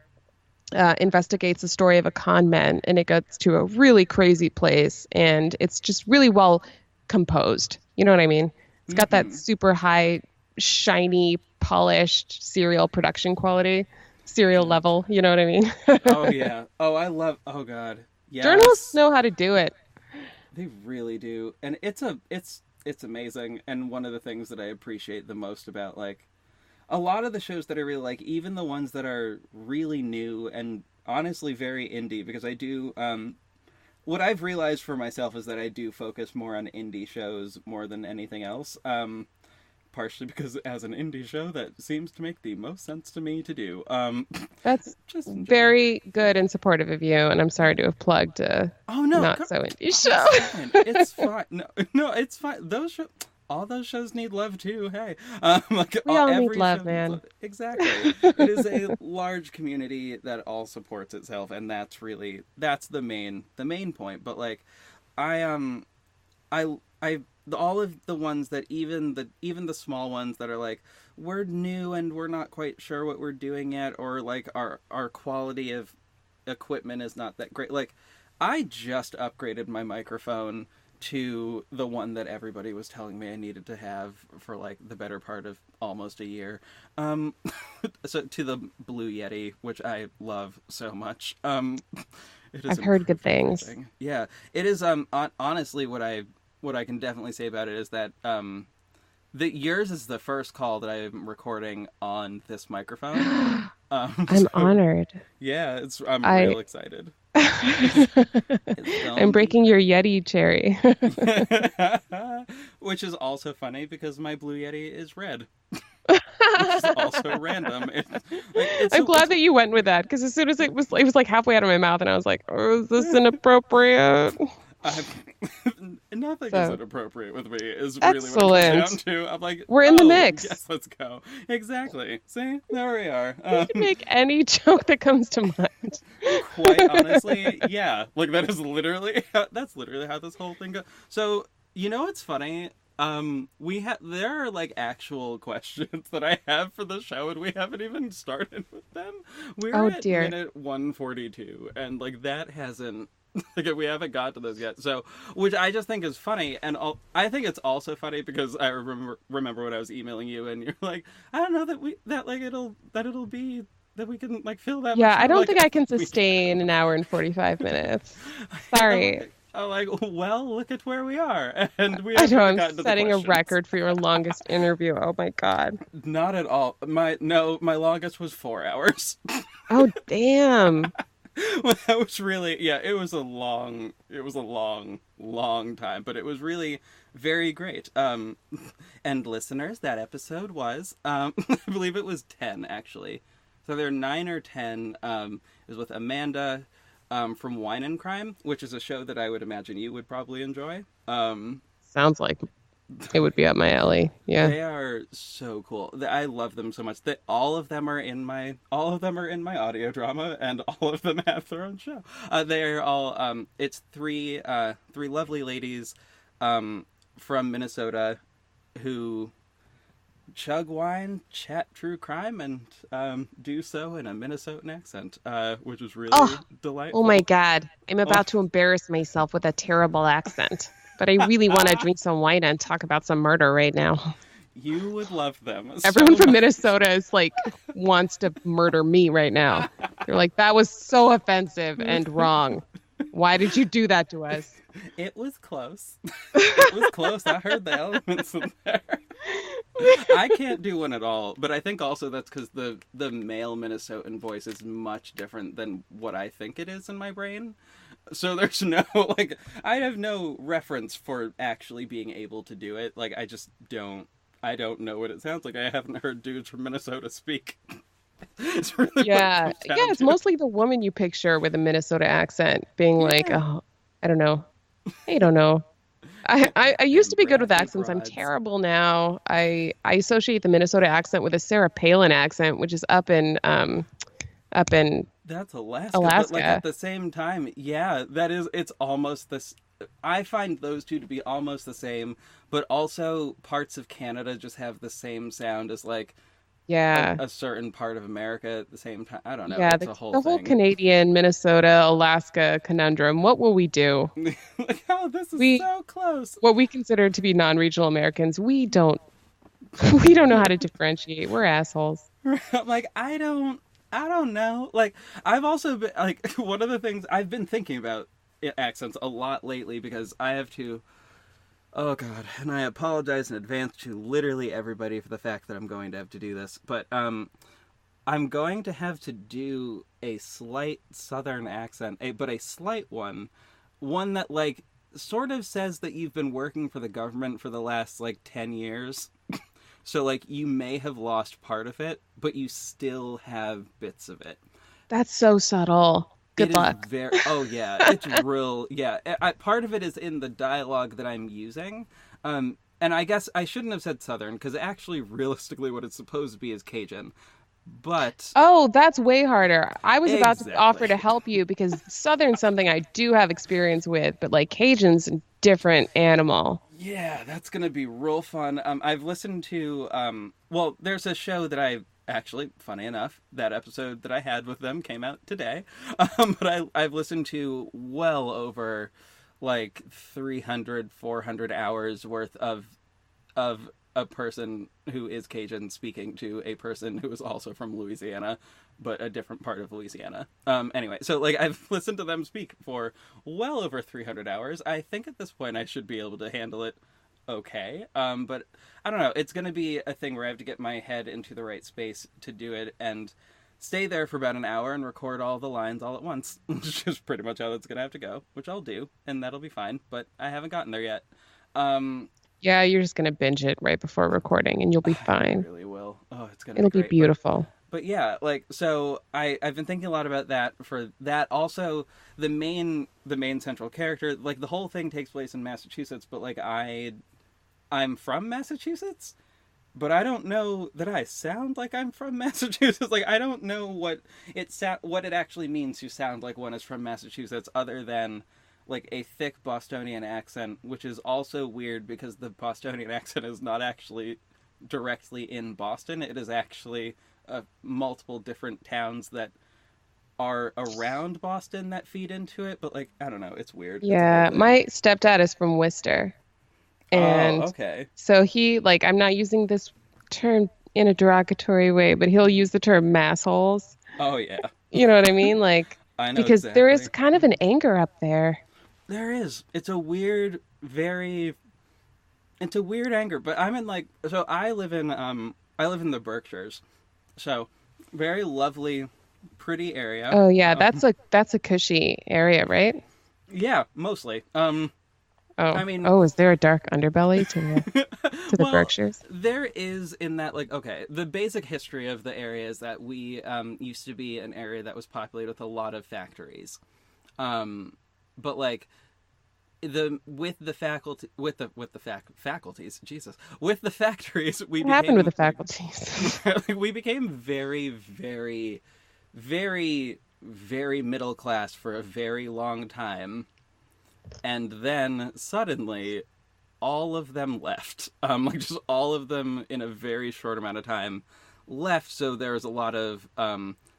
investigates the story of a con man, and it gets to a really crazy place, and it's just really well composed. You know what I mean? It's got that super high, shiny, polished serial production quality, serial level. You know what I mean? Oh yeah. Oh god. Yes. Journalists know how to do it. They really do. And it's amazing. And one of the things that I appreciate the most about like a lot of the shows that I really like, even the ones that are really new and honestly very indie, because I do what I've realized for myself is that I do focus more on indie shows more than anything else. Partially because as an indie show, that seems to make the most sense to me to do. That's just very good and supportive of you, and I'm sorry to have plugged not so indie show. It's fine. No, it's fine. All those shows need love too. Hey, like we all every need love, show man. Needs love. Exactly. It is a large community that all supports itself, and that's the main point. But like, all of the ones that even the small ones that are like, we're new and we're not quite sure what we're doing yet, or like our quality of equipment is not that great. Like, I just upgraded my microphone to the one that everybody was telling me I needed to have for like the better part of almost a year. So to the Blue Yeti, which I love so much. I've heard good things. Everything. Yeah, it is. Honestly, what I can definitely say about it is that that yours is the first call that I'm recording on this microphone. I'm honored. Yeah, I'm real excited. I'm breaking your Yeti cherry. Which is also funny because my Blue Yeti is red. Which is also random. I'm glad that you went with that, because as soon as it was like halfway out of my mouth, and I was like, "Oh, is this inappropriate?" Nothing is inappropriate with me is really what it comes down to. I'm like, we're in the mix. Yes, let's go. Exactly. See, there we are. You can make any joke that comes to mind. Quite honestly, yeah. Like that's literally how this whole thing goes. So you know what's funny? There are like actual questions that I have for the show, and we haven't even started with them. We're at minute 142, and like that hasn't. Like we haven't got to those yet, so which I just think is funny, and I think it's also funny because I remember when I was emailing you, and you're like, I don't know that it'll be that we can like fill that. Yeah, much I don't like, think I can sustain an hour and 45 minutes. Sorry. I'm like, well, look at where we are, and we. I know I'm setting a record for your longest interview. Oh my god. Not at all. My longest was 4 hours. Oh damn. Well, that was really, it was a long time, but it was really very great. And listeners, that episode was, I believe it was 10 actually. So there are 9 or 10. It was with Amanda from Wine and Crime, which is a show that I would imagine you would probably enjoy. Sounds like it would be up my alley. Yeah, they are so cool. I love them so much. All of them are in my audio drama, and all of them have their own show. They are all. It's three lovely ladies from Minnesota who chug wine, chat true crime, and do so in a Minnesotan accent, which is really delightful. Oh my god, I'm about to embarrass myself with a terrible accent. But I really want to drink some wine and talk about some murder right now. You would love them. Everyone from Minnesota is like wants to murder me right now. They're like, that was so offensive and wrong. Why did you do that to us? It was close. It was close. I heard the elements in there. I can't do one at all, but I think also that's because the male Minnesotan voice is much different than what I think it is in my brain. So there's no, like, I have no reference for actually being able to do it. Like, I don't know what it sounds like. I haven't heard dudes from Minnesota speak. It's really it's mostly the woman you picture with a Minnesota accent being like, oh, I don't know. I used to be good with Brassy accents. I'm broads. terrible now. I associate the Minnesota accent with a Sarah Palin accent, which is up in That's Alaska, but like Alaska. at the same time, yeah, that is, it's almost this. I find those two to be almost the same, but also parts of Canada just have the same sound as like Yeah. a certain part of America at the same time. I don't know. Yeah, It's the a whole the whole thing. Canadian, Minnesota, Alaska conundrum. What will we do? Like, oh, this is We so close. what we consider to be non-regional Americans, we don't we don't know how to differentiate. We're assholes. I'm like, I don't know. Like, I've also been like one of the things I've been thinking about accents a lot lately because I have to. Oh God, and I apologize in advance to literally everybody for the fact that I'm going to have to do this, but I'm going to have to do a slight Southern accent, but a slight one that like sort of says that you've been working for the government for the last like 10 years. So like you may have lost part of it, but you still have bits of it. That's so subtle. It Good is luck. very, oh yeah, it's real, yeah. Part of it is in the dialogue that I'm using. And I guess I shouldn't have said Southern, because actually, realistically, what it's supposed to be is Cajun. But, Oh, that's way harder. I was about to offer to exactly. help you because Southern's something I do have experience with, but like Cajun's a different animal. Yeah, that's gonna be real fun. I've listened to, well, there's a show that I actually, funny enough, that episode that I had with them came out today. But I've listened to well over like 300, 400 hours worth of a person who is Cajun speaking to a person who is also from Louisiana, but a different part of Louisiana. Anyway, so like I've listened to them speak for well over 300 hours. I think at this point I should be able to handle it okay. But I don't know. It's going to be a thing where I have to get my head into the right space to do it and stay there for about an hour and record all the lines all at once, which is pretty much how it's going to have to go, which I'll do, and that'll be fine. But I haven't gotten there yet. Um, Yeah, you're just gonna binge it right before recording and you'll be I fine. really will. Oh, it's gonna be It'll be great. But beautiful. yeah, like so I've been thinking a lot about that for that. Also, the main central character, like the whole thing takes place in Massachusetts, but like I'm from Massachusetts, but I don't know that I sound like I'm from Massachusetts. Like I don't know what it actually means to sound like one is from Massachusetts, other than like a thick Bostonian accent, which is also weird because the Bostonian accent is not actually directly in Boston. It is actually multiple different towns that are around Boston that feed into it. But like I don't know, it's weird. It's a whole Yeah, thing. my stepdad is from Worcester. Oh, And okay. so he, like, I'm not using this term in a derogatory way, but he'll use the term massholes. Oh yeah, You know what I mean? Like, I know because there is exactly. kind of an anger up there. There is. It's a weird, very. It's a weird anger, but I'm in like so I live in the Berkshires, so very lovely, pretty area. Oh yeah, that's a cushy area, right? Yeah, mostly. Oh, I mean, oh, is there a dark underbelly to the well, Berkshires? there is in that like okay, the basic history of the area is that we used to be an area that was populated with a lot of factories, but like the with the faculty with the faculties Jesus with the factories we What happened with the became faculties? we became very very very very middle class for a very long time, and then suddenly all of them left. Like just all of them in a very short amount of time left. So there was a lot of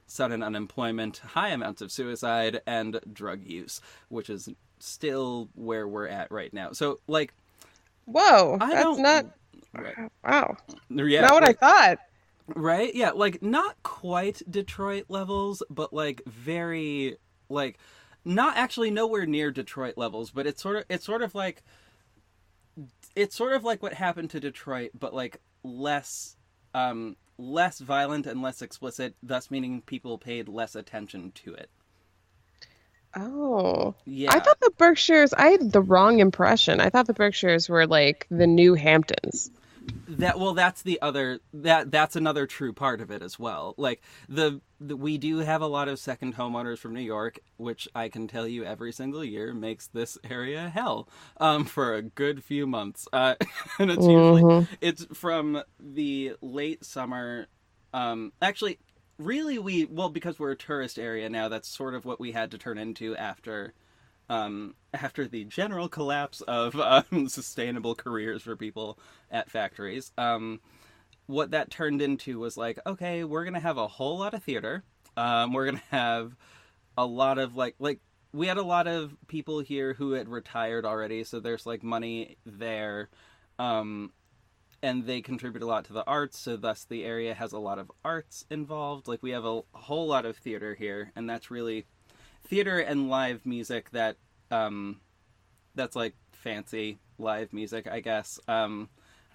sudden unemployment, high amounts of suicide, and drug use, which is still where we're at right now. So like Whoa, I that's don't not. right. Wow, Yeah, not what I like thought. right? Yeah, like not quite Detroit levels, but like very like not actually nowhere near Detroit levels, but it's sort of like what happened to Detroit, but like less violent and less explicit, thus meaning people paid less attention to it. Oh, I Yeah. thought the Berkshires. I had the wrong impression. I thought the Berkshires were like the New Hamptons. That's the other that's another true part of it as well. Like we do have a lot of second homeowners from New York, which I can tell you every single year makes this area hell for a good few months. And it's usually it's from the late summer. Actually, really because we're a tourist area now, that's sort of what we had to turn into after the general collapse of sustainable careers for people at factories. What that turned into was like, okay, we're going to have a whole lot of theater. We're going to have a lot of like we had a lot of people here who had retired already. So there's like money there. And they contribute a lot to the arts. So thus the area has a lot of arts involved. Like we have a whole lot of theater here. And that's really theater and live music that's like fancy live music, I guess. I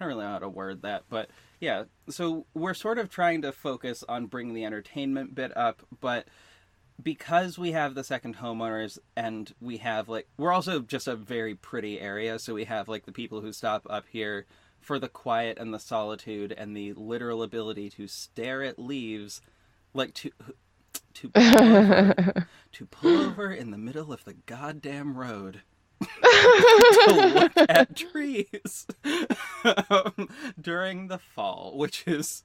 don't really know how to word that, but yeah. So we're sort of trying to focus on bringing the entertainment bit up, but because we have the second homeowners and we have like, we're also just a very pretty area. So we have like the people who stop up here for the quiet and the solitude and the literal ability to stare at leaves, like to pull over in the middle of the goddamn road to look at trees during the fall, which to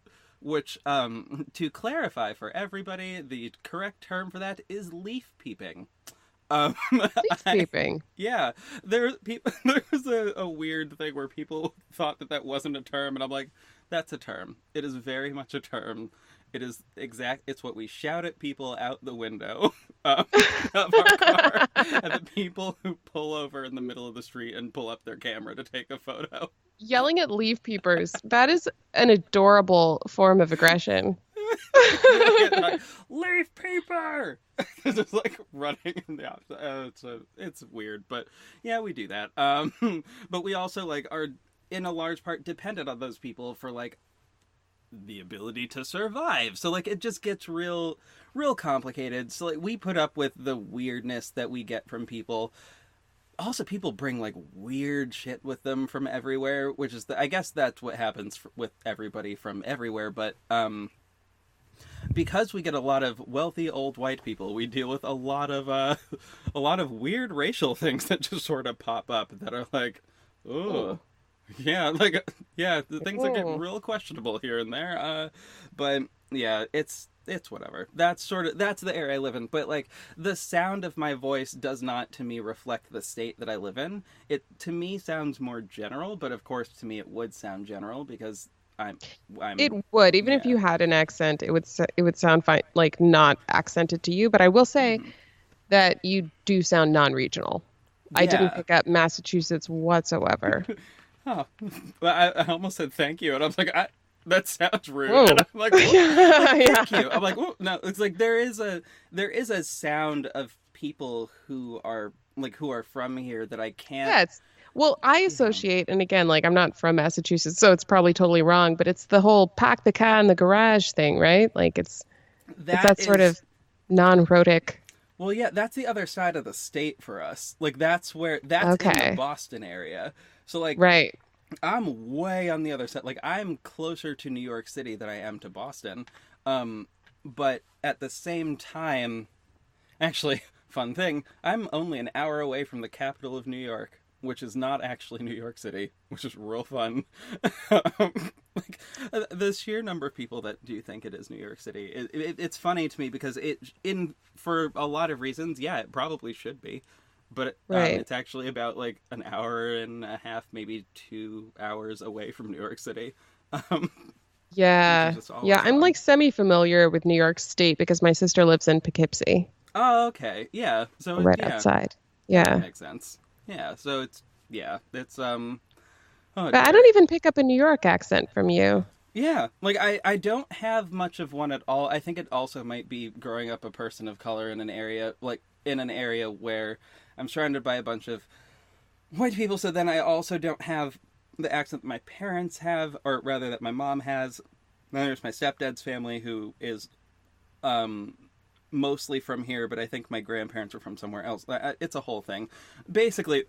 clarify for everybody, the correct term for that is leaf peeping. Leaf peeping. Yeah, there was a weird thing where people thought that wasn't a term, and I'm like, that's a term. It is very much a term. It is it's what we shout at people out the window of our car, and the people who pull over in the middle of the street and pull up their camera to take a photo. Yelling at leaf peepers, that is an adorable form of aggression. Leaf peeper! Just like running in the opposite. It's weird, but yeah, we do that. But we also like are in a large part dependent on those people for like the ability to survive. So like it just gets real complicated. So like we put up with the weirdness that we get from people. Also, people bring like weird shit with them from everywhere, which is I guess that's what happens with everybody from everywhere. But because we get a lot of wealthy old white people, we deal with a lot of weird racial things that just sort of pop up that are like, oh. Yeah, like, yeah, the things that get real questionable here and there. But yeah, it's whatever. That's the area I live in. But like, the sound of my voice does not, to me, reflect the state that I live in. It, to me, sounds more general, but of course, to me, it would sound general because I'm It would, even if you had an accent, it would sound fine, like not accented to you. But I will say that you do sound non-regional. Yeah. I didn't pick up Massachusetts whatsoever. Oh, I almost said thank you, and I was like, that sounds rude. And I'm like, thank you. I'm like, no, it's like there is a sound of people who are from here that I can't. Yeah, well, I associate, and again, like I'm not from Massachusetts, so it's probably totally wrong, but it's the whole pack the car in the garage thing, right? Like it's that sort of non-rhotic. Well, yeah, that's the other side of the state for us. Like that's in the Boston area. So like, right. I'm way on the other side. Like I'm closer to New York City than I am to Boston. But at the same time, actually, fun thing, I'm only an hour away from the capital of New York, which is not actually New York City, which is real fun. Like the sheer number of people that do think it is New York City, it's funny to me because for a lot of reasons, yeah, it probably should be. But it's actually about like an hour and a half, maybe 2 hours away from New York City. Yeah. I'm like semi-familiar with New York State because my sister lives in Poughkeepsie. Oh, okay. Yeah. So outside. Yeah. That makes sense. Yeah. So it's. But I don't even pick up a New York accent from you. Yeah, like I don't have much of one at all. I think it also might be growing up a person of color in an area where I'm surrounded by a bunch of white people, so then I also don't have the accent that my parents have, or rather that my mom has. Then there's my stepdad's family, who is mostly from here, but I think my grandparents were from somewhere else. It's a whole thing. Basically,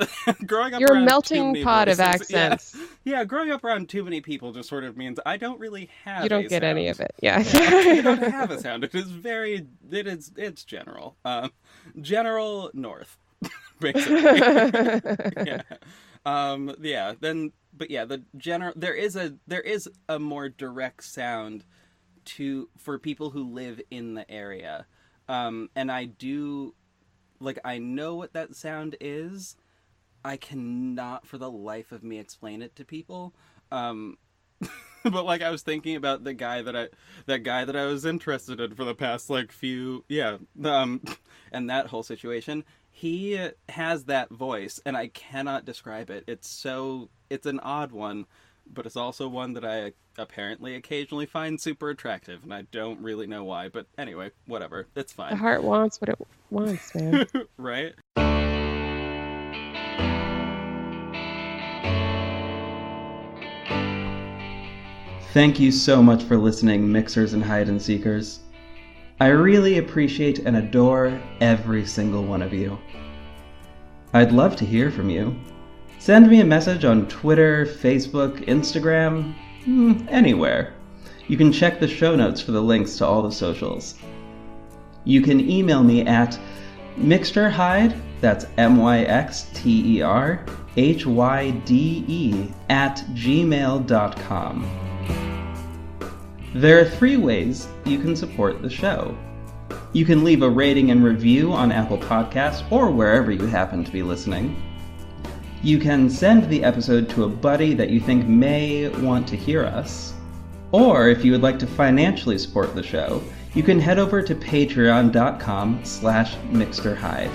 growing up You're a around melting too many pot of voices, accents. yeah, growing up around too many people just sort of means I don't really have. You don't get sound. any of it. Yeah. I don't have a sound. It's general. General North, basically. Yeah. The general there is a more direct sound for people who live in the area. And I know what that sound is. I cannot for the life of me explain it to people. But I was thinking about that guy that I was interested in for the past and that whole situation. He has that voice, and I cannot describe it. It's an odd one, but it's also one that I apparently occasionally find super attractive, and I don't really know why. But anyway, whatever. It's fine. The heart wants what it wants, man. Right? Thank you so much for listening, Mixers and Hide and Seekers. I really appreciate and adore every single one of you. I'd love to hear from you. Send me a message on Twitter, Facebook, Instagram, anywhere. You can check the show notes for the links to all the socials. You can email me at mixterhyde, that's MYXTERHYDE @gmail.com. There are 3 ways you can support the show. You can leave a rating and review on Apple Podcasts or wherever you happen to be listening. You can send the episode to a buddy that you think may want to hear us. Or if you would like to financially support the show, you can head over to patreon.com/mixterhyde.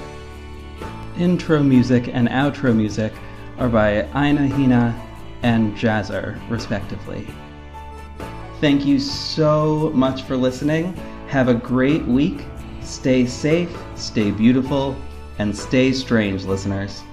Intro music and outro music are by Aina Haina and Jahzzar, respectively. Thank you so much for listening. Have a great week. Stay safe, stay beautiful, and stay strange, listeners.